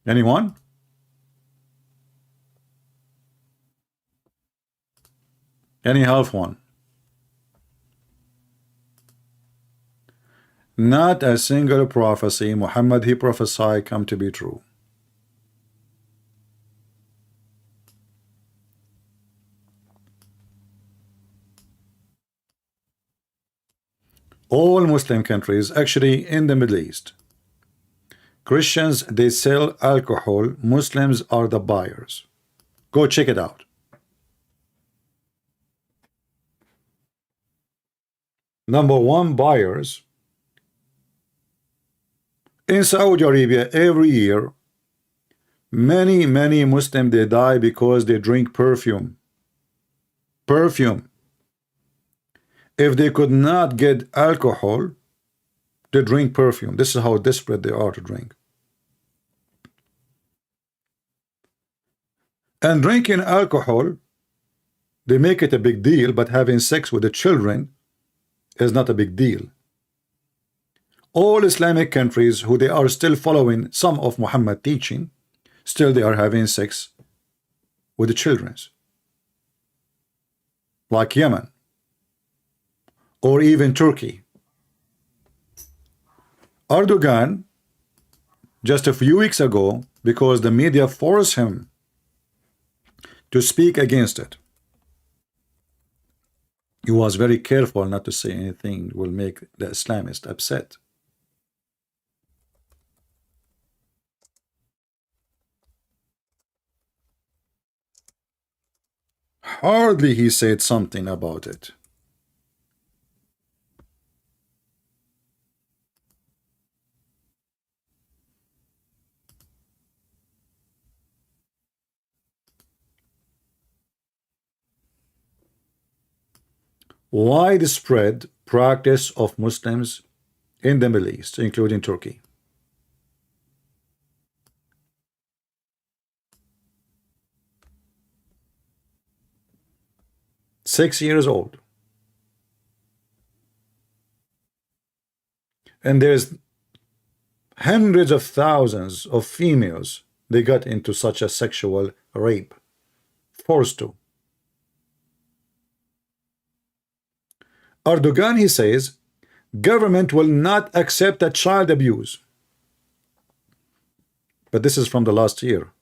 Anyone? Any half one? Not a single prophecy Muhammad he prophesied come to be true. All Muslim countries, actually in the Middle East, Christians, they sell alcohol. Muslims are the buyers. Go check it out. Number one, buyers. In Saudi Arabia, every year, many Muslims, they die because they drink perfume. Perfume. If they could not get alcohol, they drink perfume. This is how desperate they are to drink. And drinking alcohol, they make it a big deal, but having sex with the children is not a big deal. All Islamic countries who they are still following some of Muhammad teaching, still they are having sex with the children. Like Yemen, or even Turkey. Erdogan, just a few weeks ago, because the media forced him to speak against it, he was very careful not to say anything will make the Islamists upset. Hardly he said something about it. Widespread practice of Muslims in the Middle East, including Turkey. Six-years old. And there's hundreds of thousands of females they got into such a sexual rape, forced to. Erdogan, he says, government will not accept a child abuse. But this is from the last year.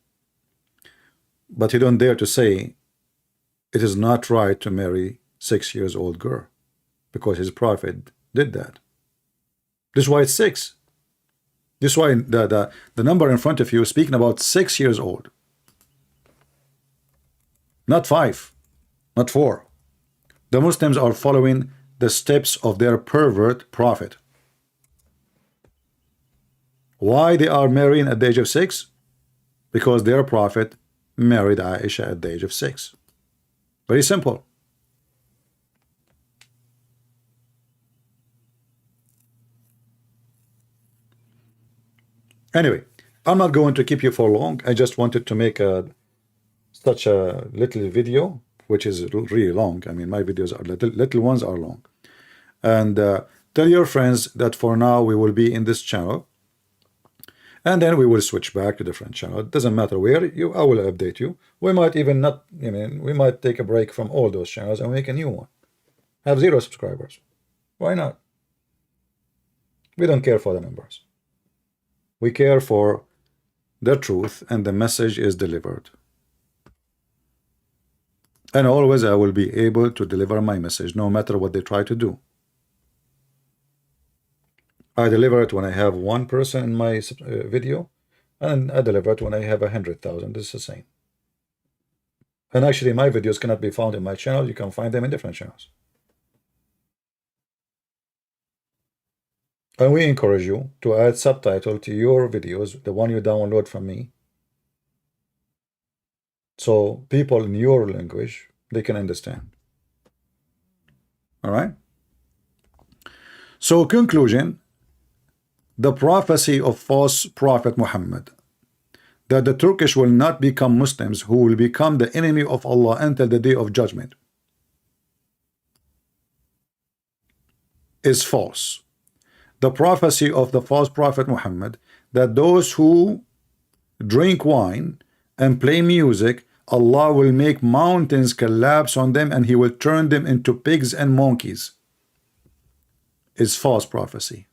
But he don't dare to say it is not right to marry 6-year-old girl because his prophet did that. This is why it's 6. This is why the number in front of you is speaking about 6 years old. Not 5, not 4. The Muslims are following the steps of their pervert prophet. Why they are marrying at the age of 6? Because their prophet married Aisha at the age of 6. Very simple. Anyway, I'm not going to keep you for long. I just wanted to make such a little video, which is really long. I mean, my videos are little ones are long. And tell your friends that for now we will be in this channel, and then we will switch back to different channel. It doesn't matter where I will update you. We might even not, I mean, we might take a break from all those channels and make a new one. Have 0 subscribers. Why not? We don't care for the numbers. We care for the truth, and the message is delivered. And always I will be able to deliver my message, no matter what they try to do. I deliver it when I have 1 person in my video, and I deliver it when I have 100,000. This is the same. And actually, my videos cannot be found in my channel. You can find them in different channels. And we encourage you to add subtitle to your videos, the one you download from me, so people in your language, they can understand. All right? So, conclusion, the prophecy of false prophet Muhammad, that the Turkish will not become Muslims, who will become the enemy of Allah until the day of judgment, is false. The prophecy of the false prophet Muhammad, that those who drink wine and play music, Allah will make mountains collapse on them and he will turn them into pigs and monkeys, is false prophecy.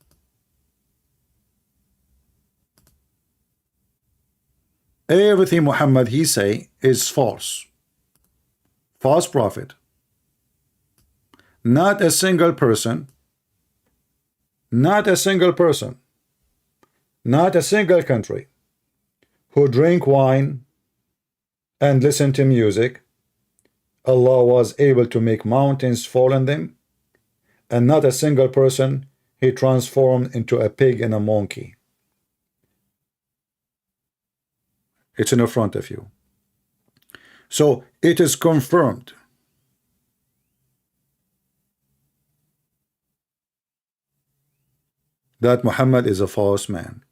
Everything Muhammad he say is false. False prophet. Not a single person, not a single person, not a single country who drink wine and listen to music, Allah was able to make mountains fall on them, and not a single person he transformed into a pig and a monkey. It's in the front of you. So it is confirmed that Muhammad is a false man.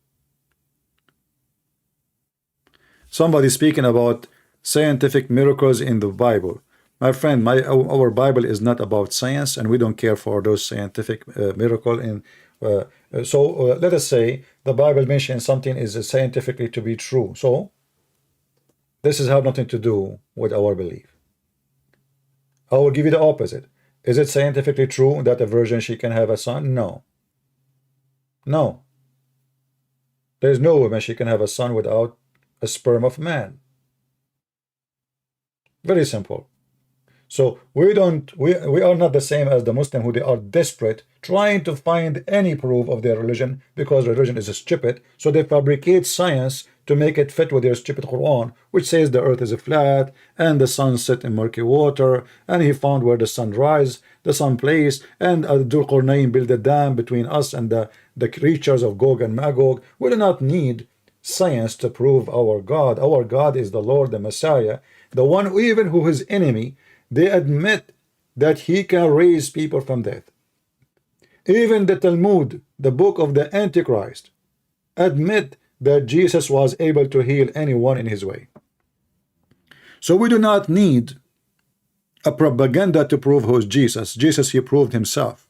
Somebody speaking about scientific miracles in the Bible. My friend, our Bible is not about science, and we don't care for those scientific miracle. So let us say the Bible mentions something is scientifically to be true. So this has nothing to do with our belief. I will give you the opposite. Is it scientifically true that a virgin, she can have a son? No. No. There is no woman she can have a son without a sperm of man. Very simple. So we are not the same as the Muslim, who they are desperate trying to find any proof of their religion, because religion is stupid, so they fabricate science to make it fit with your stupid Quran, which says the earth is flat and the sun set in murky water, and he found where the sun rise, the sun place, and Dhul Qarnayn built a dam between us and the creatures of Gog and Magog. We do not need science to prove our God. Our God is the Lord, the Messiah, the one who, even who his enemy, they admit that he can raise people from death. Even the Talmud, the book of the Antichrist, admit that Jesus was able to heal anyone in his way. So we do not need a propaganda to prove who's Jesus. Jesus, he proved himself.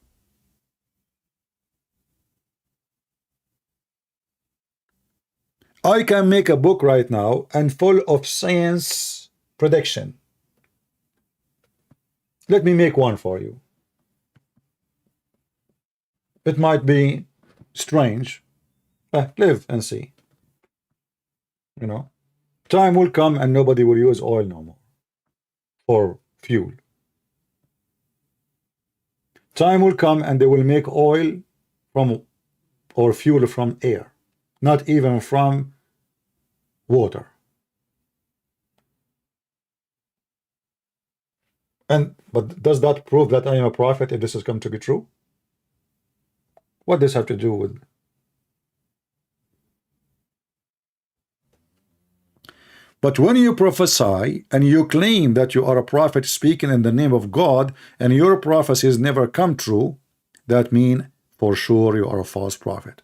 I can make a book right now and full of science prediction. Let me make one for you. It might be strange. Live and see. You know, time will come and nobody will use oil no more for fuel. Time will come and they will make oil from or fuel from air, not even from water. But does that prove that I am a prophet if this has come to be true? What does this have to do with? But when you prophesy and you claim that you are a prophet speaking in the name of God and your prophecies never come true, that means for sure you are a false prophet.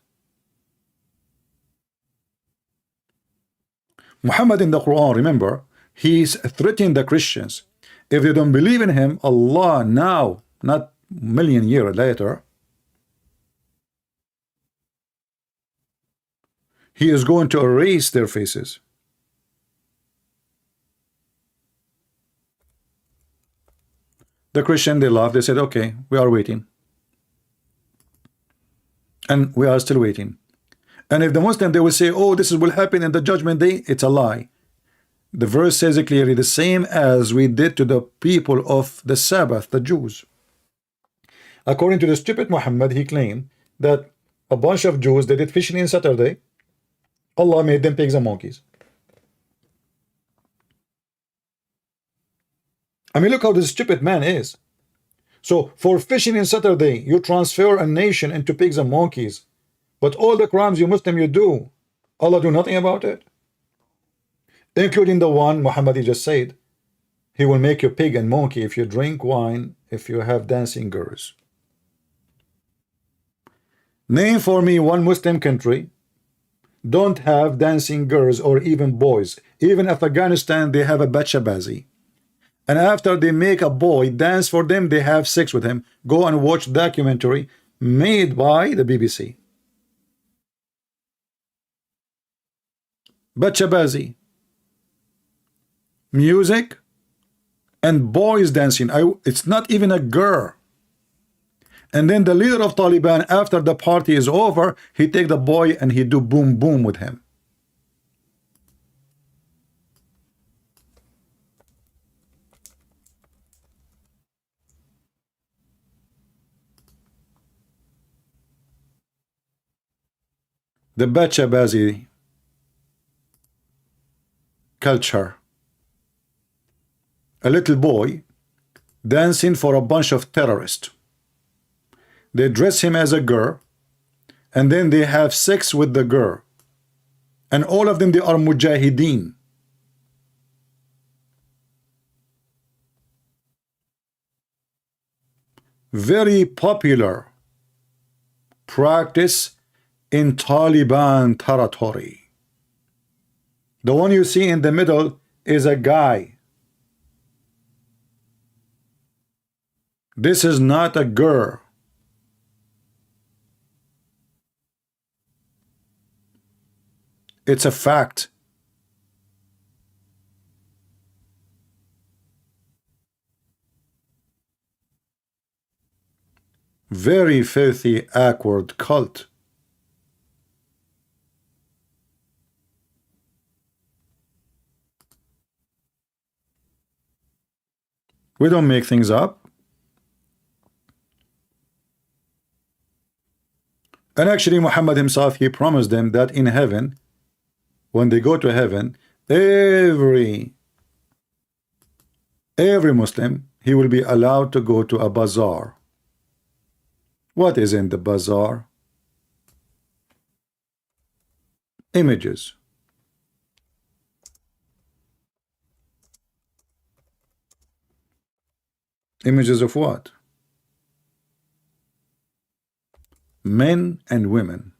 Muhammad in the Quran, remember, he's threatening the Christians. If they don't believe in him, Allah now, not million years later, he is going to erase their faces. The Christian, they laughed. They said, okay, we are waiting. And we are still waiting. And if the Muslim, they will say, oh, this will happen in the judgment day, it's a lie. The verse says it clearly, the same as we did to the people of the Sabbath, the Jews. According to the stupid Muhammad, he claimed that a bunch of Jews, they did fishing in Saturday. Allah made them pigs and monkeys. I mean, look how this stupid man is. So for fishing in Saturday, you transfer a nation into pigs and monkeys. But all the crimes you Muslim you do, Allah do nothing about it. Including the one Muhammad just said. He will make you pig and monkey if you drink wine, if you have dancing girls. Name for me one Muslim country don't have dancing girls or even boys. Even Afghanistan, they have a bachabazi. And after they make a boy dance for them, they have sex with him. Go and watch documentary made by the BBC. Bachabazi. Music and boys dancing. It's not even a girl. And then the leader of Taliban, after the party is over, he take the boy and he do boom boom with him. The bachabazi culture. A little boy dancing for a bunch of terrorists. They dress him as a girl and then they have sex with the girl. And all of them, they are mujahideen. Very popular practice in Taliban territory. The one you see in the middle is a guy. This is not a girl. It's a fact. Very filthy, awkward cult. We don't make things up. And actually Muhammad himself, he promised them that in heaven when they go to heaven, every Muslim, he will be allowed to go to a bazaar. What is in the bazaar? Images. Images of what? Men and women.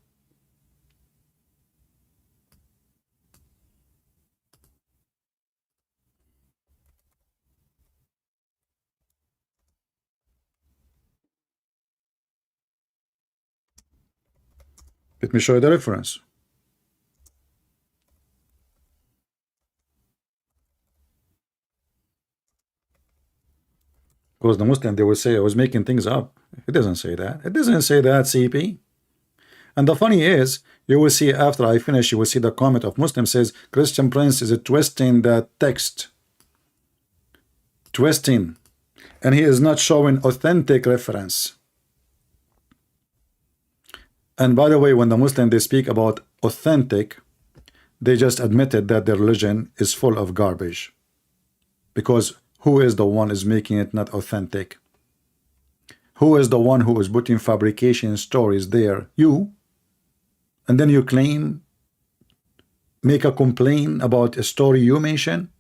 Let me show you the reference. Because the Muslim, they will say I was making things up. It doesn't say that. It doesn't say that, CP. And the funny is, you will see after I finish, you will see the comment of Muslim says Christian Prince is twisting the text. Twisting. And he is not showing authentic reference. And by the way, when the Muslim, they speak about authentic, they just admitted that their religion is full of garbage. Because who is the one is making it not authentic? Who is the one who is putting fabrication stories there? You. And then you claim, make a complaint about a story you mention?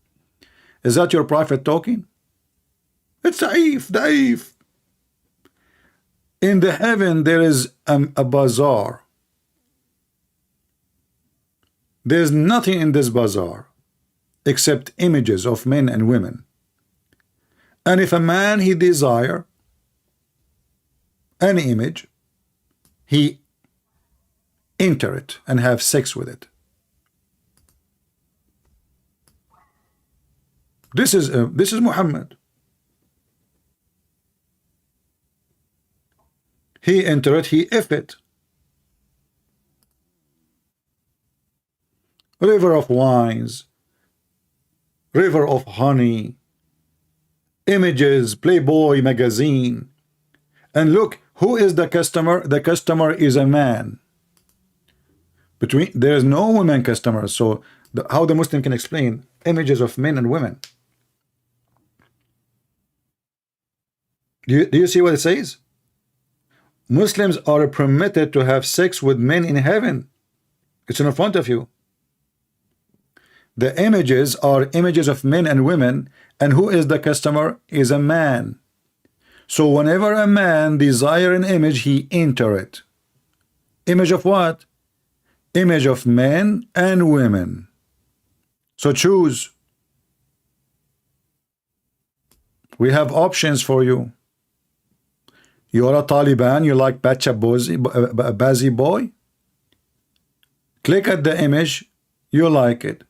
Is that your prophet talking? It's daif. In the heaven there is a bazaar. There's nothing in this bazaar except images of men and women. And if a man he desire any image, he enter it and have sex with it. This is Muhammad. He enter it, he if it. River of wines, river of honey, images, Playboy magazine. And look, who is the customer? The customer is a man. There is no women customers. So how the Muslim can explain images of men and women? Do you see what it says? Muslims are permitted to have sex with men in heaven. It's in front of you. The images are images of men and women, and who is the customer? Is a man. So whenever a man desire an image, he enter it. Image of what? Image of men and women. So choose. We have options for you. You're a Taliban, you like Bazi boy? Click at the image, you like it.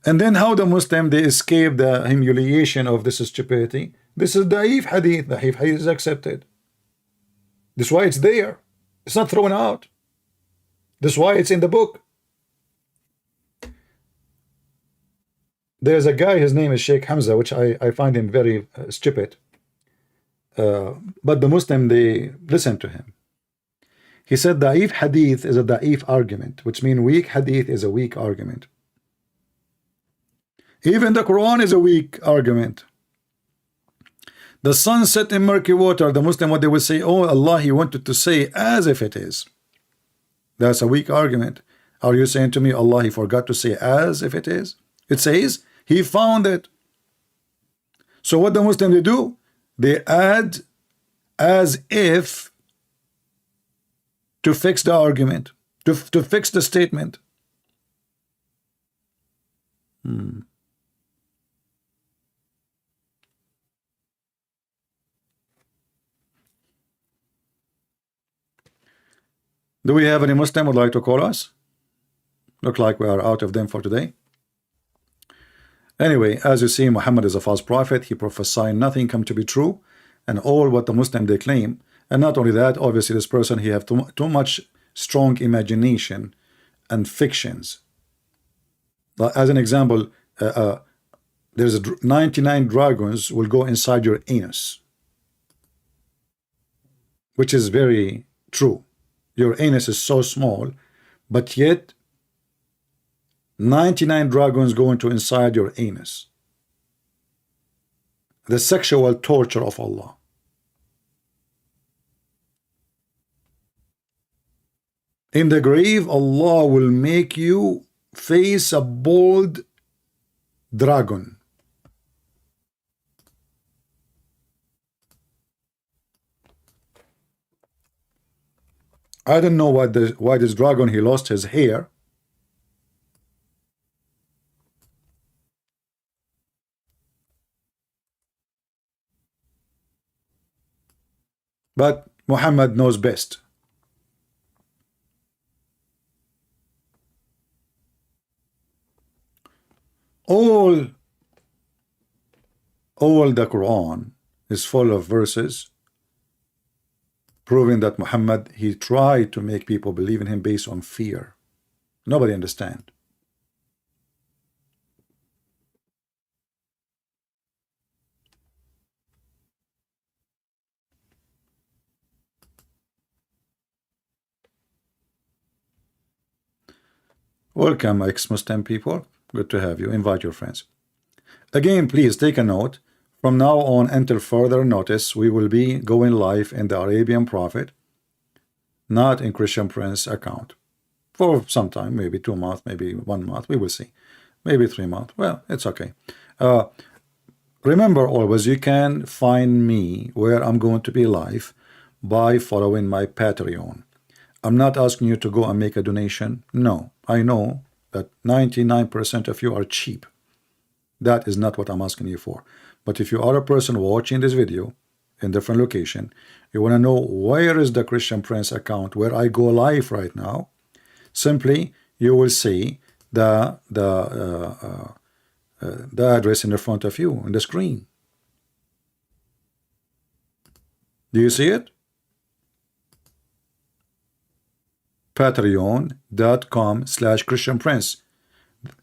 And then how the Muslim, they escape the humiliation of this stupidity? This is Da'if Hadith. The Hadith is accepted. That's why it's there. It's not thrown out. That's why it's in the book. There's a guy, his name is Sheikh Hamza, which I find him very stupid. But the Muslim, they listen to him. He said Da'if Hadith is a Da'if argument, which means weak Hadith is a weak argument. Even the Quran is a weak argument. The sun set in murky water. The Muslim, what they will say, oh Allah, he wanted to say as if it is. That's a weak argument. Are you saying to me Allah, he forgot to say as if it is? It says he found it. So what the Muslim they do? They add as if to fix the argument, to fix the statement. Do we have any Muslim would like to call us? Look like we are out of them for today. Anyway, as you see, Muhammad is a false prophet. He prophesied nothing come to be true, and all what the Muslim they claim. And not only that, obviously this person, he have too much strong imagination and fictions. As an example, there's 99 dragons will go inside your anus, which is very true. Your anus is so small, but yet 99 dragons going to inside your anus. The sexual torture of Allah. In the grave, Allah will make you face a bald dragon. I don't know why this dragon, he lost his hair. But Muhammad knows best. All the Quran is full of verses proving that Muhammad, he tried to make people believe in him based on fear. Nobody understand. Welcome, ex-Muslim people. Good to have you. Invite your friends. Again, please take a note. From now on until further notice, we will be going live in the Arabian Prophet, not in Christian Prince account. For some time, maybe 2 months, maybe 1 month, we will see. Maybe 3 months. Well, it's okay. Remember always, you can find me where I'm going to be live by following my Patreon. I'm not asking you to go and make a donation. No, I know that 99% of you are cheap. That is not what I'm asking you for. But if you are a person watching this video in different location, you want to know where is the Christian Prince account where I go live right now, simply you will see the address in the front of you on the screen. Do you see it? Patreon.com/Christian Prince.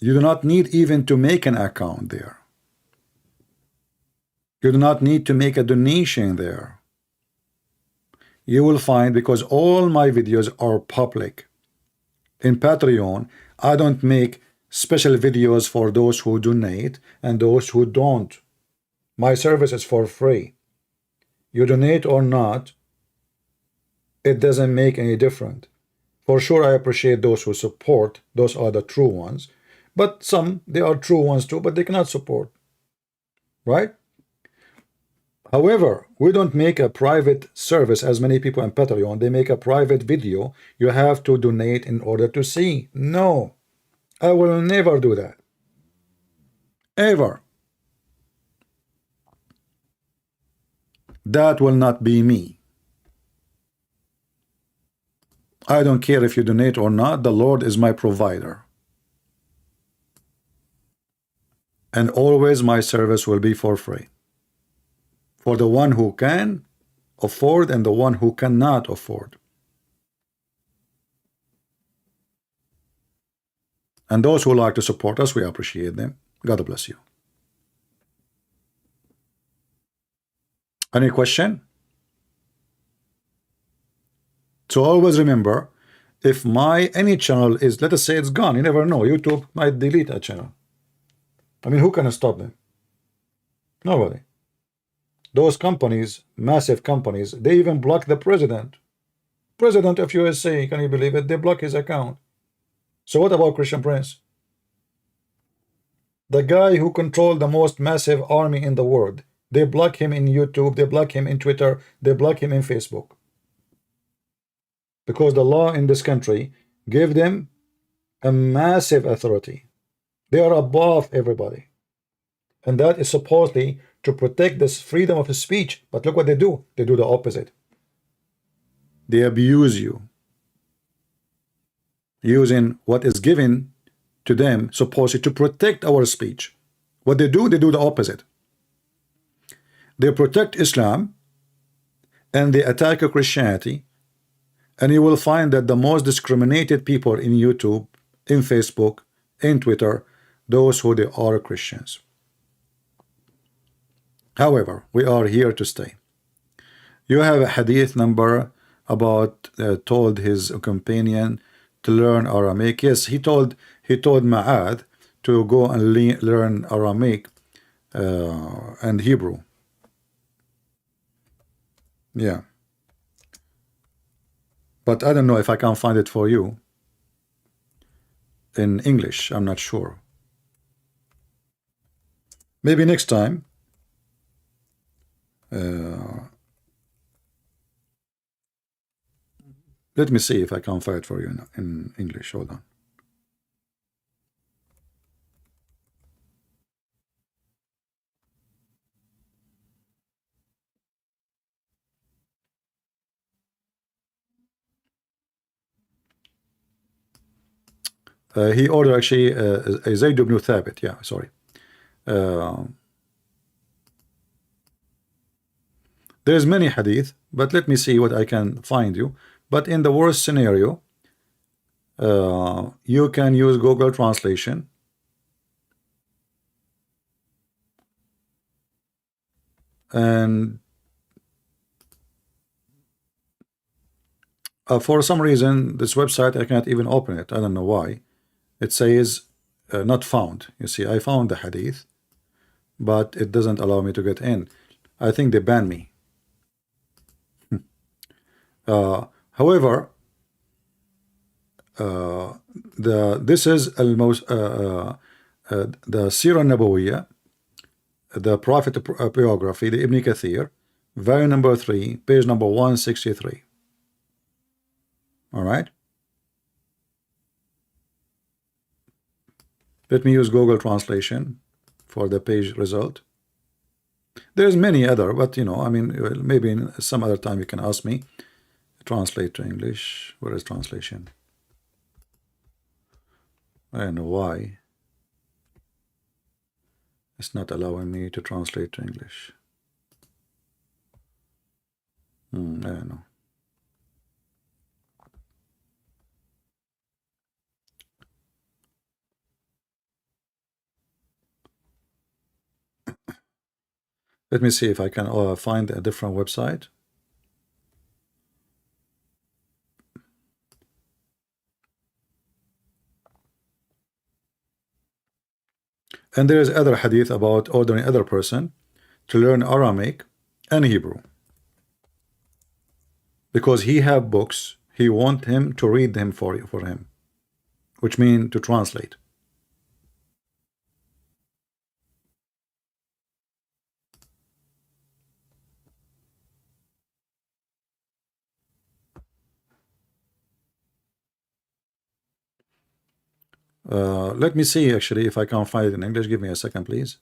You do not need even to make an account there. You do not need to make a donation there. You will find, because all my videos are public. In Patreon, I don't make special videos for those who donate and those who don't. My service is for free. You donate or not, it doesn't make any difference. For sure, I appreciate those who support. Those are the true ones. But some, they are true ones too, but they cannot support. Right? However, we don't make a private service as many people in Patreon. They make a private video. You have to donate in order to see. No, I will never do that. Ever. That will not be me. I don't care if you donate or not. The Lord is my provider. And always my service will be for free. For the one who can afford and the one who cannot afford. And those who like to support us, we appreciate them. God bless you. Any question? So always remember, if any channel is, let us say it's gone, you never know, YouTube might delete a channel. I mean, who can stop them? Nobody. Those companies, massive companies, they even block the president. President of USA, can you believe it? They block his account. So what about Christian Prince? The guy who controlled the most massive army in the world. They block him in YouTube, they block him in Twitter, they block him in Facebook. Because the law in this country gave them a massive authority. They are above everybody. And that is supposedly to protect this freedom of speech. But look what they do. They do the opposite. They abuse you. Using what is given to them supposedly to protect our speech. What they do the opposite. They protect Islam and they attack Christianity. And you will find that the most discriminated people in YouTube, in Facebook, in Twitter, those who they are Christians. However, we are here to stay. You have a hadith number about told his companion to learn Aramaic. Yes, he told he told Ma'ad to go and learn Aramaic and Hebrew. Yeah. But I don't know if I can find it for you in English. I'm not sure. Maybe next time. Let me see if I can find it for you in English. Hold on. He ordered actually Zayd ibn Thabit. Yeah, sorry. There's many hadith, but let me see what I can find you. But in the worst scenario, you can use Google Translation. And for some reason, this website, I can't even open it. I don't know why. It says not found. You see, I found the hadith, but it doesn't allow me to get in. I think they banned me. However, this is the Sirah Nabawiyya, the Prophet biography, the Ibn Kathir, volume number 3, page number 163. All right. Let me use Google Translation for the page result. There's many other, but you know, I mean, maybe in some other time you can ask me. Translate to English. Where is translation? I don't know why it's not allowing me to translate to English. I don't know. Let me see if I can find a different website. And there is other hadith about ordering other person to learn Aramaic and Hebrew, because he have books, he want him to read them for him, which mean to translate. Let me see actually if I can find it in English. Give me a second, please.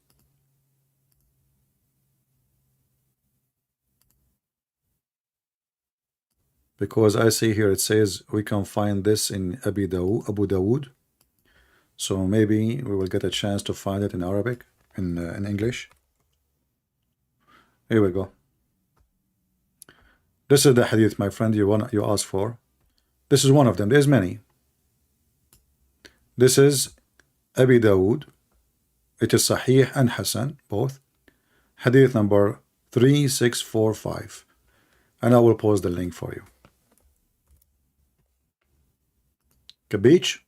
Because I see here it says we can find this in Abu Dawood. So maybe we will get a chance to find it in Arabic, in English. Here we go. This is the hadith, my friend, you asked for. This is one of them. There's many. This is Abi Dawood. It is Sahih and Hasan, both. Hadith number 3645. And I will post the link for you. Beach.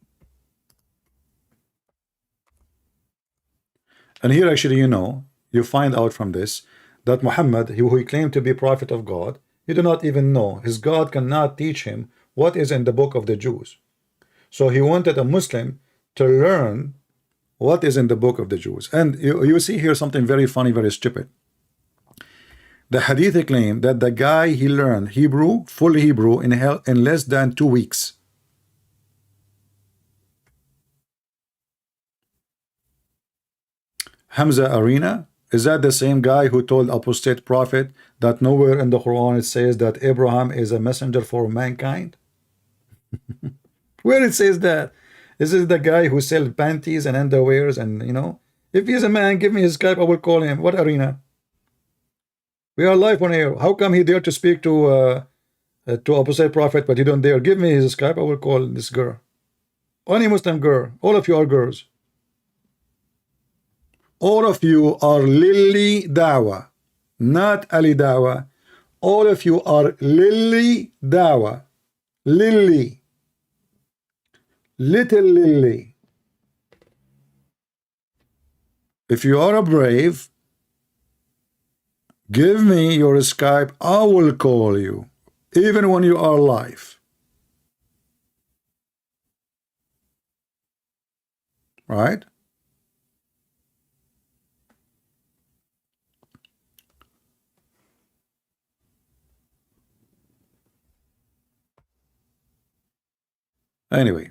And here actually, you know, you find out from this that Muhammad, who he claimed to be prophet of God, he do not even know. His God cannot teach him what is in the book of the Jews. So he wanted a Muslim to learn what is in the book of the Jews. And you see here something very funny, very stupid. The hadith claim that the guy, he learned Hebrew, full Hebrew in less than 2 weeks. Hamza Arena, is that the same guy who told apostate prophet that nowhere in the Quran it says that Abraham is a messenger for mankind? Where it says that? This is the guy who sells panties and underwears, and you know, if he's a man, give me his Skype, I will call him. What Arena? We are live on air. How come he dare to speak to apostate prophet, but he don't dare? Give me his Skype, I will call this girl. Any Muslim girl. All of you are girls. All of you are Lily Dawa, not Ali Dawa. All of you are Lily Dawa. Lily. Little Lily. If you are a brave, give me your Skype. I will call you, even when you are live. Right? Anyway,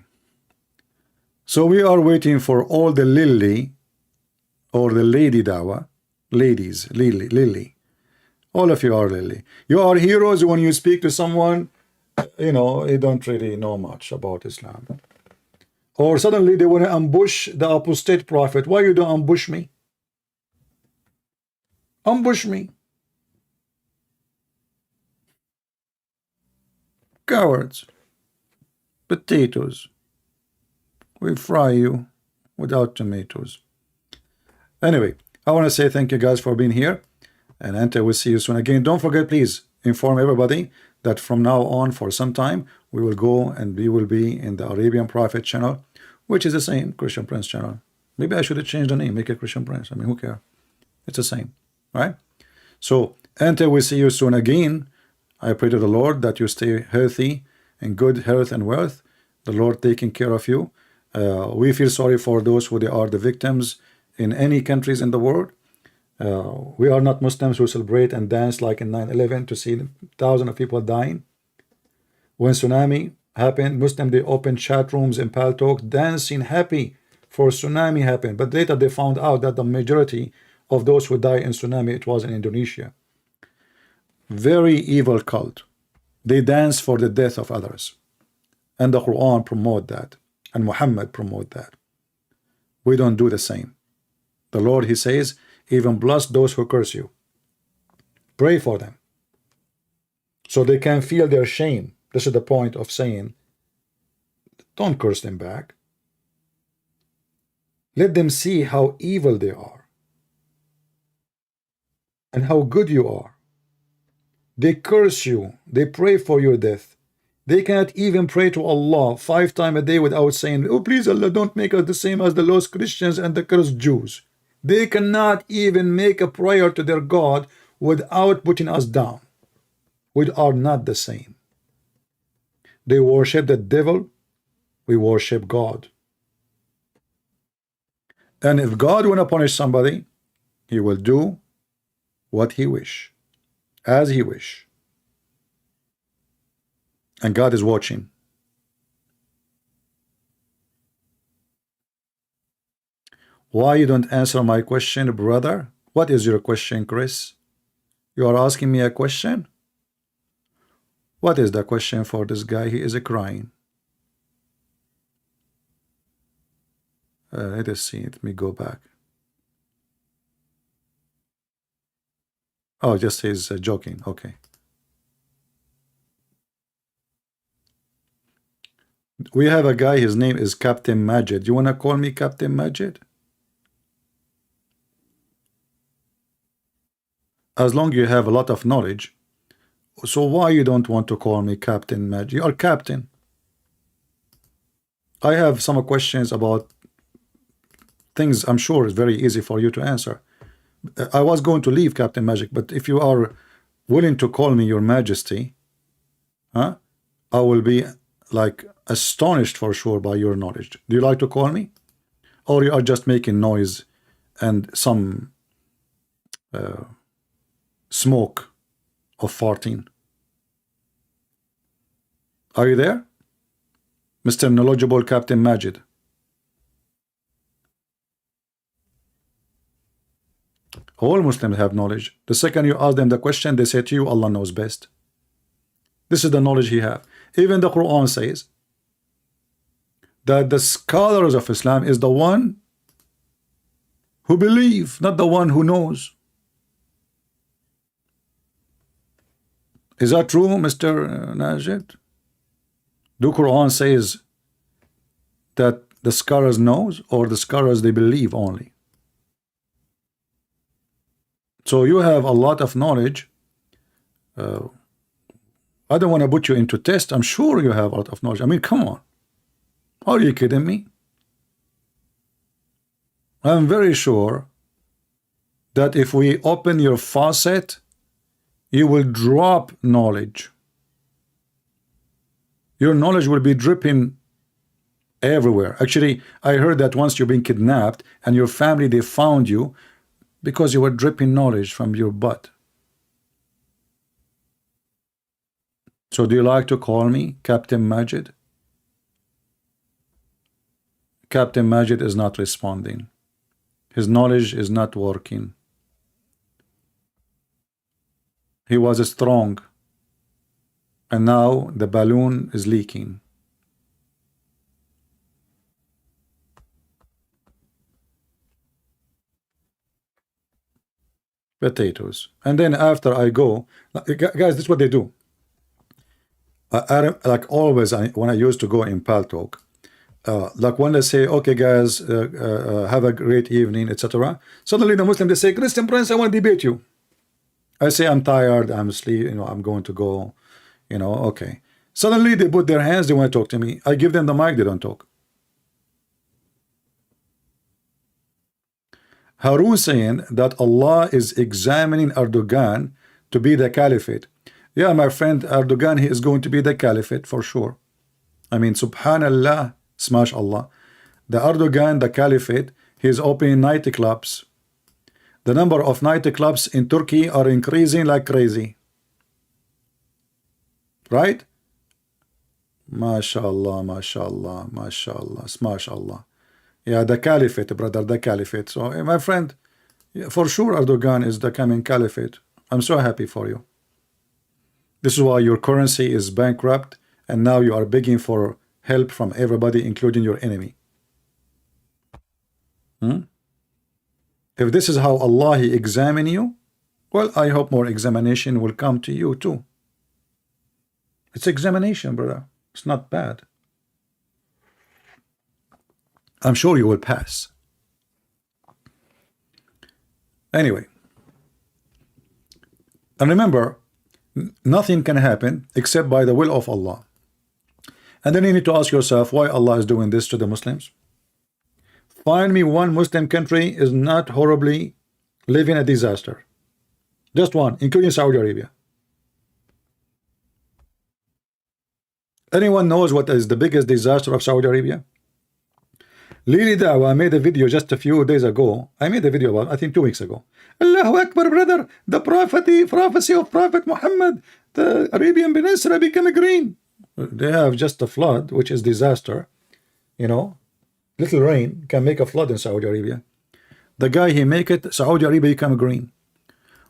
so we are waiting for all the Lily or the Lady Dawa, ladies, Lily. All of you are Lily. You are heroes when you speak to someone, you know, they don't really know much about Islam. Or suddenly they want to ambush the apostate prophet. Why you don't ambush me? Ambush me. Cowards. Potatoes. We fry you without tomatoes. Anyway, I want to say thank you guys for being here. And Ante, we'll see you soon again. Don't forget, please inform everybody that from now on for some time we will go and we will be in the Arabian Prophet channel, which is the same Christian Prince channel. Maybe I should have changed the name, make it Christian Prince. I mean, who cares? It's the same, right? So, Ante, we'll see you soon again. I pray to the Lord that you stay healthy and good health and wealth. The Lord taking care of you. We feel sorry for those who they are the victims in any countries in the world. We are not Muslims who celebrate and dance like in 9/11 to see thousands of people dying. When tsunami happened, Muslims they opened chat rooms in Paltalk dancing happy for tsunami happened. But later they found out that the majority of those who died in tsunami, it was in Indonesia. Very evil cult. They dance for the death of others. And the Quran promote that. And Muhammad promote that. We don't do the same. The Lord, he says, even bless those who curse you. Pray for them, so they can feel their shame. This is the point of saying, don't curse them back. Let them see how evil they are and how good you are. They curse you. They pray for your death. They cannot even pray to Allah 5 times a day without saying, oh please Allah, don't make us the same as the lost Christians and the cursed Jews. They cannot even make a prayer to their God without putting us down. We are not the same. They worship the devil. We worship God. And if God want to punish somebody, he will do what he wish, as he wish. And God is watching. Why you don't answer my question, brother? What is your question, Chris? You are asking me a question? What is the question for this guy? He is crying. Let us see. Let me go back. Oh, just he's joking. Okay. We have a guy, his name is Captain Majid. You want to call me Captain Majid? As long as you have a lot of knowledge. So why you don't want to call me Captain Majid? You are captain. I have some questions about things I'm sure is very easy for you to answer. I was going to leave Captain Magic, but if you are willing to call me your majesty, I will be like astonished for sure by your knowledge. Do you like to call me? Or you are just making noise and some smoke of farting? Are you there? Mr. Knowledgeable Captain Majid. All Muslims have knowledge. The second you ask them the question, they say to you, Allah knows best. This is the knowledge he have. Even the Quran says that the scholars of Islam is the one who believe, not the one who knows. Is that true, Mr. Najid? Do Quran says that the scholars knows, or the scholars they believe only? So you have a lot of knowledge. I don't want to put you into test. I'm sure you have a lot of knowledge. I mean, come on. Are you kidding me? I'm very sure that if we open your faucet, you will drop knowledge. Your knowledge will be dripping everywhere. Actually, I heard that once you've been kidnapped and your family, they found you because you were dripping knowledge from your butt. So do you like to call me Captain Majid? Captain Majid is not responding. His knowledge is not working. He was strong, and now the balloon is leaking. Potatoes. And then after I go, guys, this is what they do. Like always, when I used to go in Pal Talk, like when they say, okay guys, have a great evening, etc., suddenly the Muslim, they say, Christian Prince, I want to debate you. I say, I'm tired, I'm asleep, I'm going to go, okay. Suddenly they put their hands, they want to talk to me. I give them the mic, they don't talk. Harun saying that Allah is examining Erdogan to be the caliphate. Yeah, my friend, Erdogan, he is going to be the caliphate for sure. I mean, subhanallah, smash Allah. The Erdogan, the caliphate, he is opening nightclubs. The number of nightclubs in Turkey are increasing like crazy. Right? MashaAllah, MashaAllah, MashaAllah, smash Allah. Yeah, the caliphate, brother, the caliphate. So, my friend, for sure Erdogan is the coming caliphate. I'm so happy for you. This is why your currency is bankrupt, and now you are begging for help from everybody, including your enemy. If this is how Allah He examine you, well, I hope more examination will come to you too. It's examination, brother. It's not bad. I'm sure you will pass. Anyway, and remember, nothing can happen except by the will of Allah. And then you need to ask yourself why Allah is doing this to the Muslims. Find me one Muslim country is not horribly living a disaster. Just one, including Saudi Arabia. Anyone knows what is the biggest disaster of Saudi Arabia? Lili Dawah made a video just a few days ago. I made a video about, I think 2 weeks ago. Allahu Akbar, brother. The prophecy of Prophet Muhammad. The Arabian Peninsula become green. They have just a flood, which is disaster. Little rain can make a flood in Saudi Arabia. The guy, he make it, Saudi Arabia become green.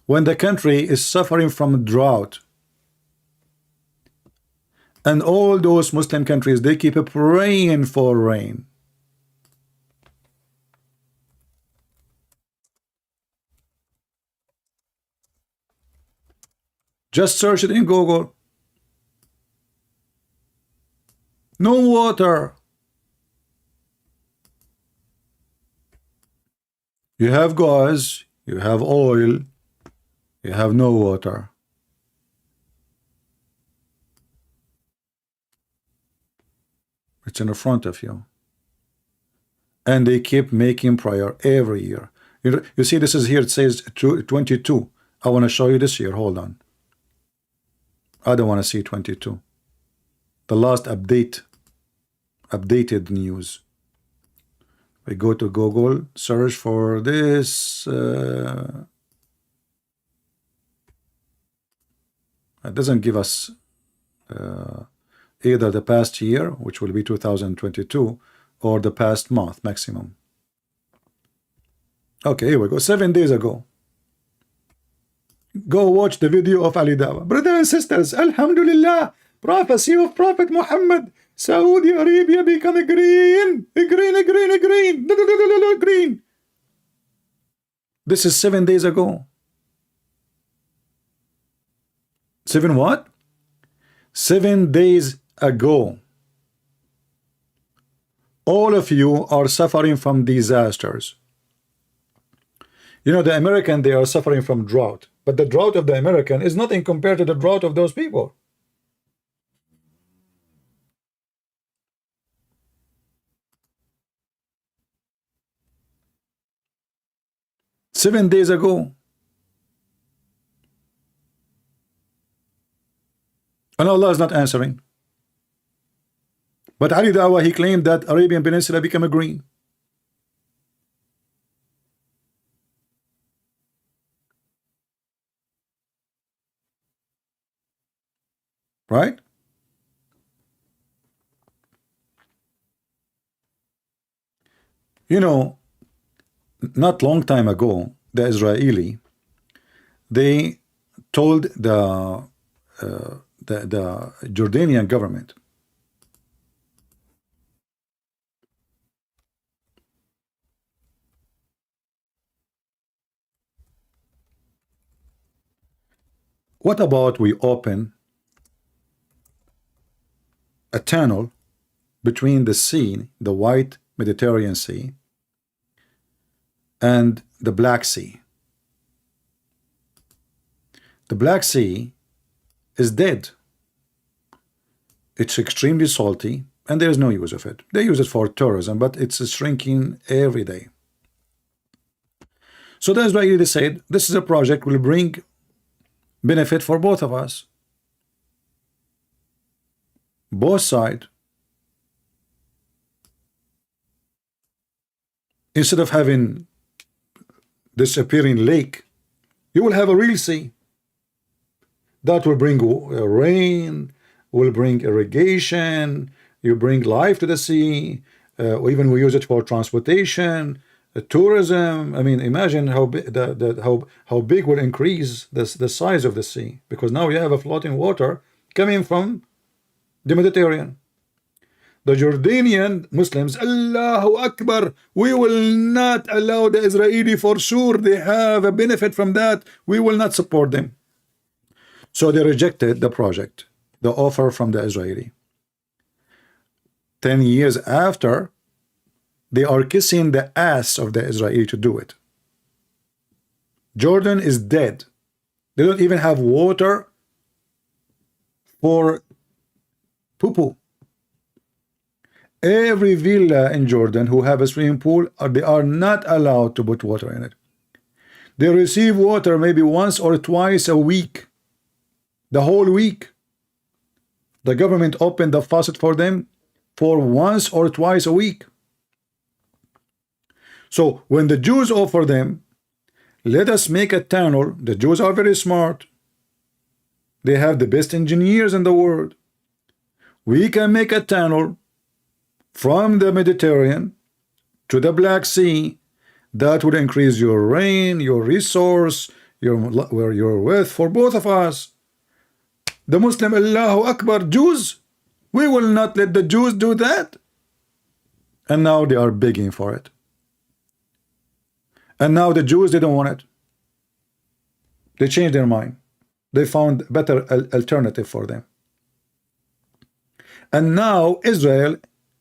When the country is suffering from drought, and all those Muslim countries, they keep praying for rain. Just search it in Google. No water. You have gas, you have oil, you have no water. It's in the front of you. And they keep making prayer every year. You see, this is here, it says 22. I want to show you this here. Hold on. I don't want to see 22. The last updated news. We go to Google, search for this. It doesn't give us either the past year, which will be 2022, or the past month maximum. Okay, here we go. 7 days ago. Go watch the video of Ali Dawah. Brothers and sisters, Alhamdulillah, prophecy of Prophet Muhammad, Saudi Arabia become green. Green. This is 7 days ago. 7 what? 7 days ago. All of you are suffering from disasters. The American, they are suffering from drought. But the drought of the American is nothing compared to the drought of those people. 7 days ago. And Allah is not answering. But Ali Dawah, he claimed that Arabian Peninsula became a green. Right? You know, not long time ago, the Israeli, they told the Jordanian government, what about we open a tunnel between the sea, the white Mediterranean Sea, and the Black Sea. The Black Sea is dead. It's extremely salty, and there is no use of it. They use it for tourism, but it's shrinking every day. So the Israelis said, this is a project will bring benefit for both of us. Both sides. Instead of having disappearing lake, you will have a real sea. That will bring rain, will bring irrigation, you bring life to the sea, even we use it for transportation, tourism. I mean, imagine how big how big will increase the size of the sea, because now you have a floating water coming from the Mediterranean. The Jordanian Muslims, Allahu Akbar, we will not allow the Israeli, for sure they have a benefit from that, we will not support them. So they rejected the project, the offer from the Israeli. 10 years after, they are kissing the ass of the Israeli to do it. Jordan is dead. They don't even have water for poo-poo. Every villa in Jordan who have a swimming pool, they are not allowed to put water in it. They receive water maybe once or twice a week. The whole week. The government opened the faucet for them for once or twice a week. So when the Jews offer them, let us make a tunnel. The Jews are very smart. They have the best engineers in the world. We can make a tunnel from the Mediterranean to the Black Sea that would increase your rain, your resource, your wealth for both of us. The Muslim, Allahu Akbar, Jews, we will not let the Jews do that. And now they are begging for it. And now the Jews, they don't want it. They changed their mind. They found a better alternative for them. And now Israel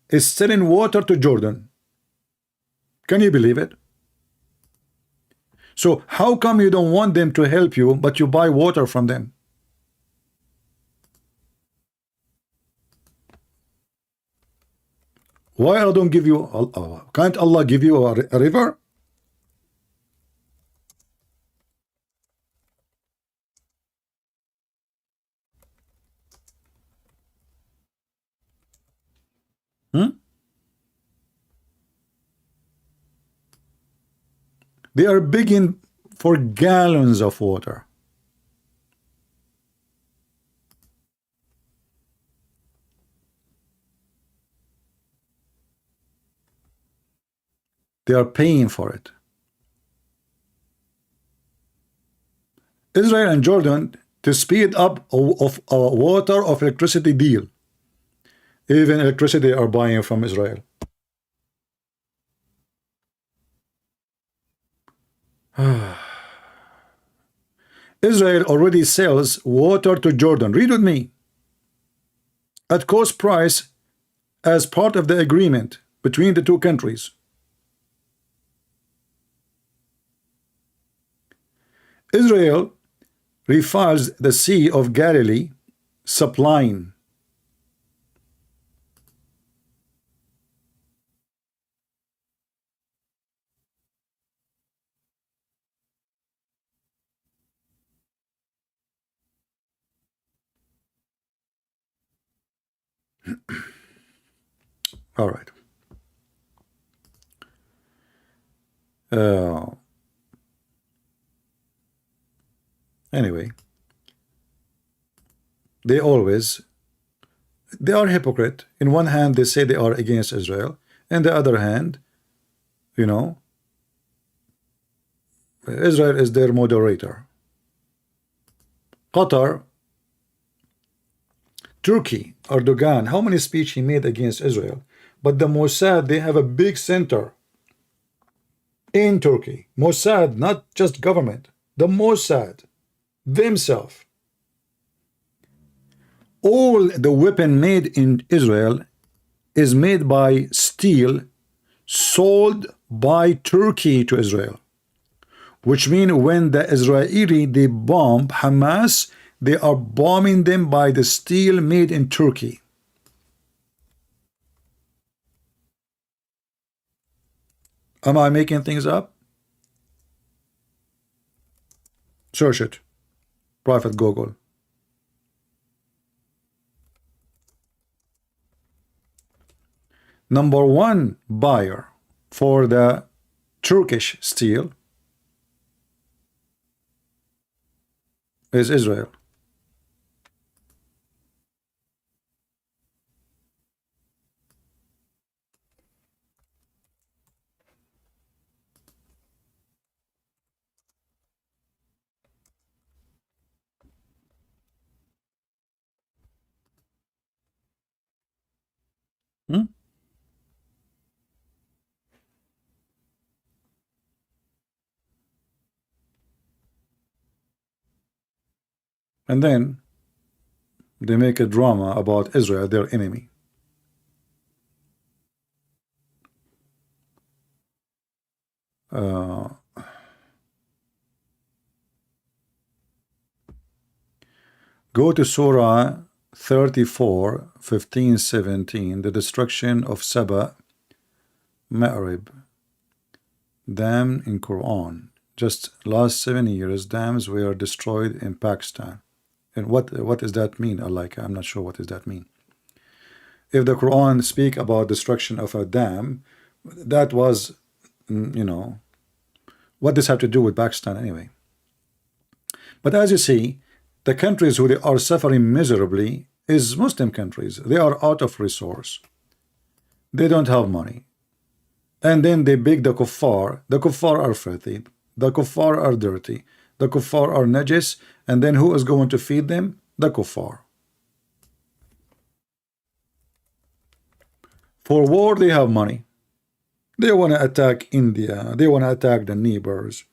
is selling water to Jordan. Can you believe it? So how come you don't want them to help you, but you buy water from them? Why I don't give you? Can't Allah give you a river? They are begging for gallons of water. They are paying for it. Israel and Jordan to speed up of a water of electricity deal. Even electricity are buying from Israel. Israel already sells water to Jordan. Read with me. At cost price as part of the agreement between the two countries. Israel refiles the Sea of Galilee, supplying. All right. Anyway, they are hypocrite. In one hand, they say they are against Israel. In the other hand, you know, Israel is their moderator. Qatar, Turkey, Erdogan, how many speech he made against Israel? But the Mossad, they have a big center in Turkey. Mossad, not just government. The Mossad themselves. All the weapon made in Israel is made by steel sold by Turkey to Israel. Which means when the Israeli, they bomb Hamas, they are bombing them by the steel made in Turkey. Am I making things up? Search it. Private Google. Number one buyer for the Turkish steel is Israel. Hmm? And then they make a drama about Israel, their enemy. Go to Surah 34, 15, 17, the destruction of Saba, Ma'rib, dam in Quran. Just last 7 years, dams were destroyed in Pakistan. And what does that mean? I'm not sure what does that mean. If the Quran speak about destruction of a dam, that was, you know, what does have to do with Pakistan anyway? But as you see, the countries who they are suffering miserably is Muslim countries. They are out of resource. They don't have money. And then they beg the kuffar. The kuffar are filthy. The kuffar are dirty. The kuffar are najis. And then who is going to feed them? The kuffar. For war, they have money. They want to attack India. They want to attack the neighbors.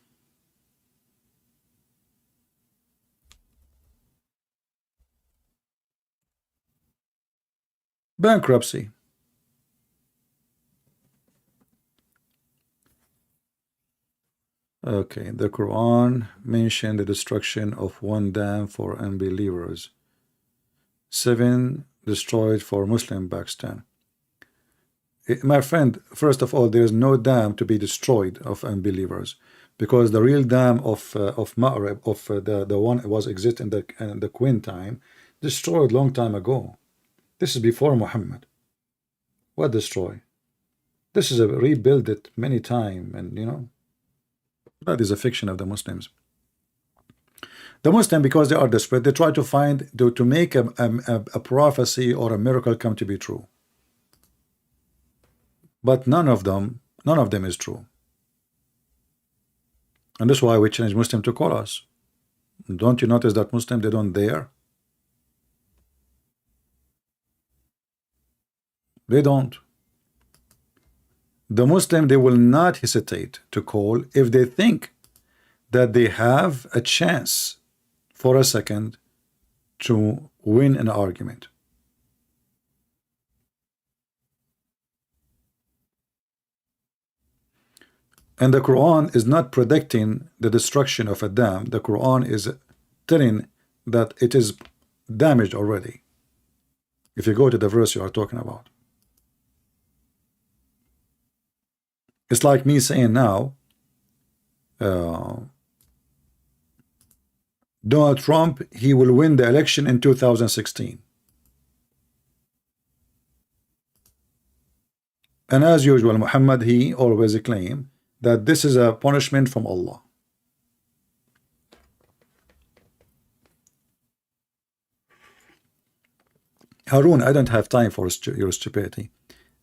Bankruptcy. Okay, the Quran mentioned the destruction of one dam for unbelievers. 7 destroyed for Muslim Pakistan. My friend, first of all, there is no dam to be destroyed of unbelievers, because the real dam of Ma'rib, of the one that was exist in the Queen time, destroyed long time ago. This is before Muhammad. What destroy? This is a rebuild it many time, and you know, that is a fiction of the Muslims. The Muslim, because they are desperate, they try to find to make a prophecy or a miracle come to be true. But none of them is true. And that's why we challenge Muslim to call us. Don't you notice that Muslim, they don't dare? They don't. The Muslim, they will not hesitate to call if they think that they have a chance for a second to win an argument. And the Quran is not predicting the destruction of a dam. The Quran is telling that it is damaged already. If you go to the verse you are talking about. It's like me saying now, Donald Trump, he will win the election in 2016. And as usual, Muhammad, he always claimed that this is a punishment from Allah. Harun, I don't have time for your stupidity.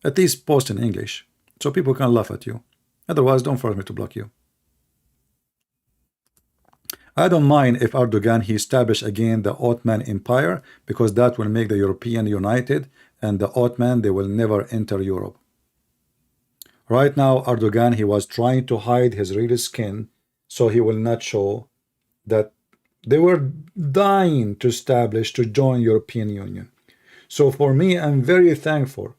At least post in English, so people can laugh at you. Otherwise, don't force me to block you. I don't mind if Erdogan he established again the Ottoman Empire, because that will make the European united, and the Ottoman, they will never enter Europe. Right now, Erdogan he was trying to hide his real skin, so he will not show that they were dying to establish, to join European Union. So for me, I'm very thankful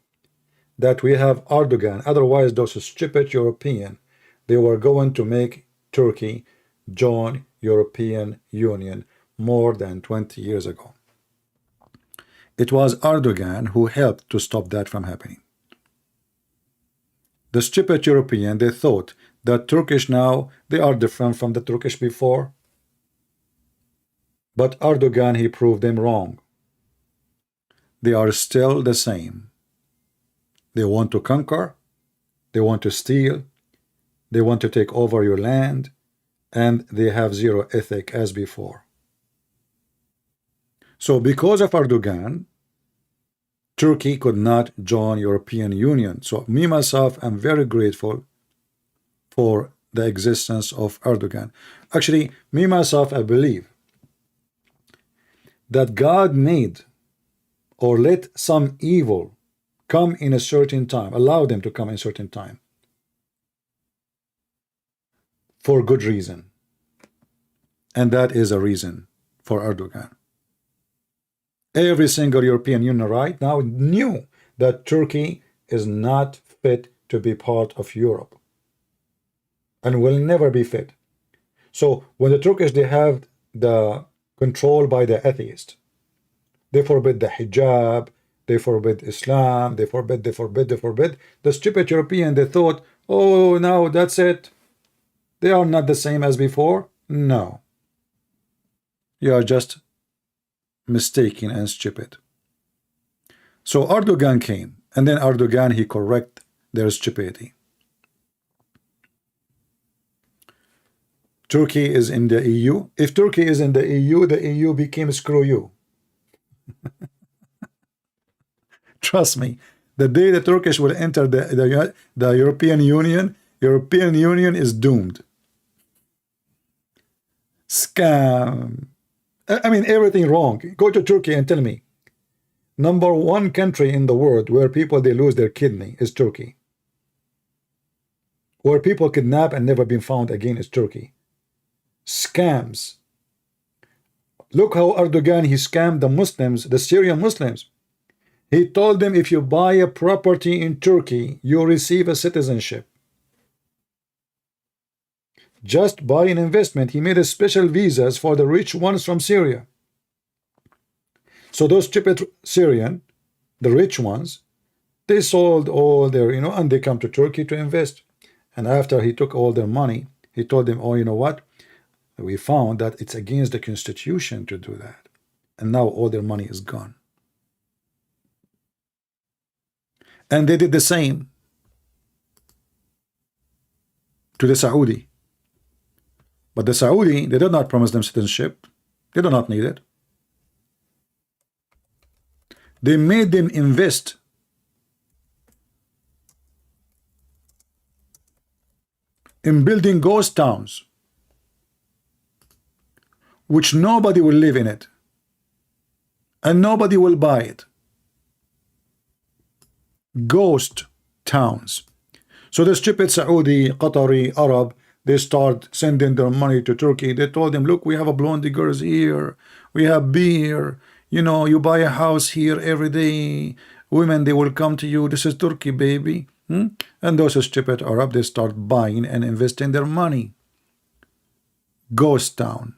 that we have Erdogan. Otherwise, those stupid European, they were going to make Turkey join European Union more than 20 years ago. It was Erdogan who helped to stop that from happening. The stupid European, they thought that Turkish now, they are different from the Turkish before. But Erdogan, he proved them wrong. They are still the same. They want to conquer, they want to steal, they want to take over your land, and they have zero ethic as before. So because of Erdogan, Turkey could not join European Union. So me myself, I'm very grateful for the existence of Erdogan. Actually, me myself, I believe that God made or let some evil come in a certain time, allow them to come in a certain time for good reason. And that is a reason for Erdogan. Every single European Union right now knew that Turkey is not fit to be part of Europe and will never be fit. So when the Turkish, they have the control by the atheist, they forbid the hijab, they forbid Islam, they forbid. The stupid European, they thought, oh, now that's it. They are not the same as before. No. You are just mistaken and stupid. So Erdogan came, and then Erdogan, he correct their stupidity. Turkey is in the EU. If Turkey is in the EU became screw you. Trust me, the day the Turkish will enter the European Union is doomed. Scam. I mean, everything wrong. Go to Turkey and tell me. Number one country in the world where people, they lose their kidney is Turkey. Where people kidnap and never been found again is Turkey. Scams. Look how Erdogan, he scammed the Muslims, the Syrian Muslims. He told them, if you buy a property in Turkey, you receive a citizenship. Just buy an investment. He made a special visas for the rich ones from Syria. So those stupid Syrian, the rich ones, they sold all their, and they come to Turkey to invest. And after he took all their money, he told them, oh, you know what? We found that it's against the constitution to do that. And now all their money is gone. And they did the same to the Saudi. But the Saudi, they did not promise them citizenship. They do not need it. They made them invest in building ghost towns, which nobody will live in it, and nobody will buy it. Ghost towns. So the stupid Saudi, Qatari, Arab, they start sending their money to Turkey. They told them, look, we have a blondie girls here, we have beer, you buy a house here every day, women, they will come to you, this is Turkey, baby. And those stupid Arab, they start buying and investing their money. Ghost town.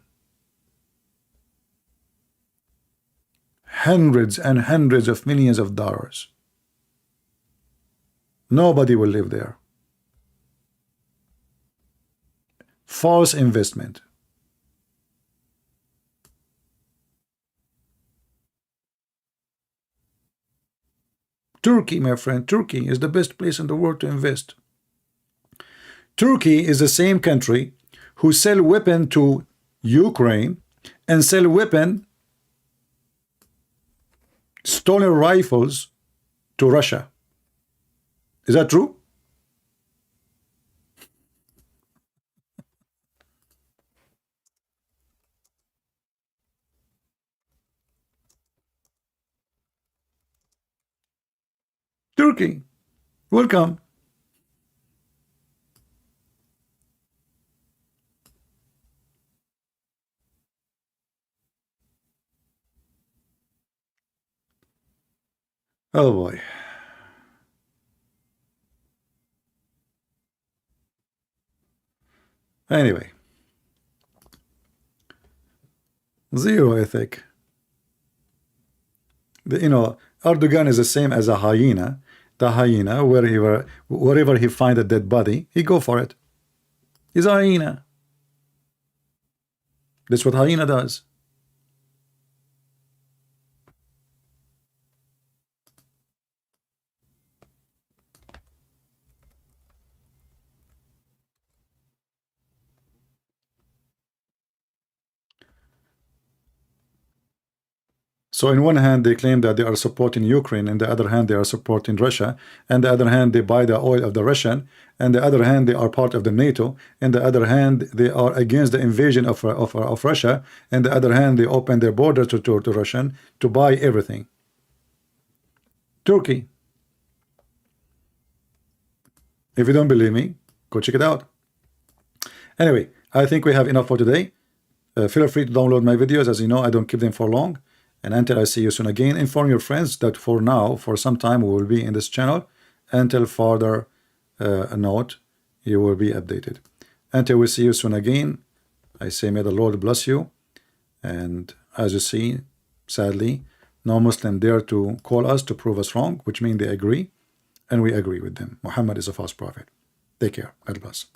Hundreds and hundreds of millions of dollars. Nobody will live there. False investment. Turkey, my friend, Turkey is the best place in the world to invest. Turkey is the same country who sell weapon to Ukraine and sell weapon, stolen rifles to Russia. Is that true? Turkey, welcome. Oh boy. Anyway, zero ethic. Erdogan is the same as a hyena. The hyena, wherever he find a dead body, he go for it. He's a hyena. That's what hyena does. So in one hand they claim that they are supporting Ukraine, in the other hand they are supporting Russia, and the other hand they buy the oil of the Russian, and the other hand they are part of the NATO, and the other hand they are against the invasion of Russia, and the other hand they open their border to Russian to buy everything. Turkey. If you don't believe me, go check it out. Anyway, I think we have enough for today. Feel free to download my videos. As you know, I don't keep them for long. And until I see you soon again, inform your friends that for now, for some time, we will be in this channel. Until further note, you will be updated. Until we see you soon again, I say may the Lord bless you. And as you see, sadly, no Muslim dare to call us to prove us wrong, which means they agree, and we agree with them. Muhammad is a false prophet. Take care. God bless.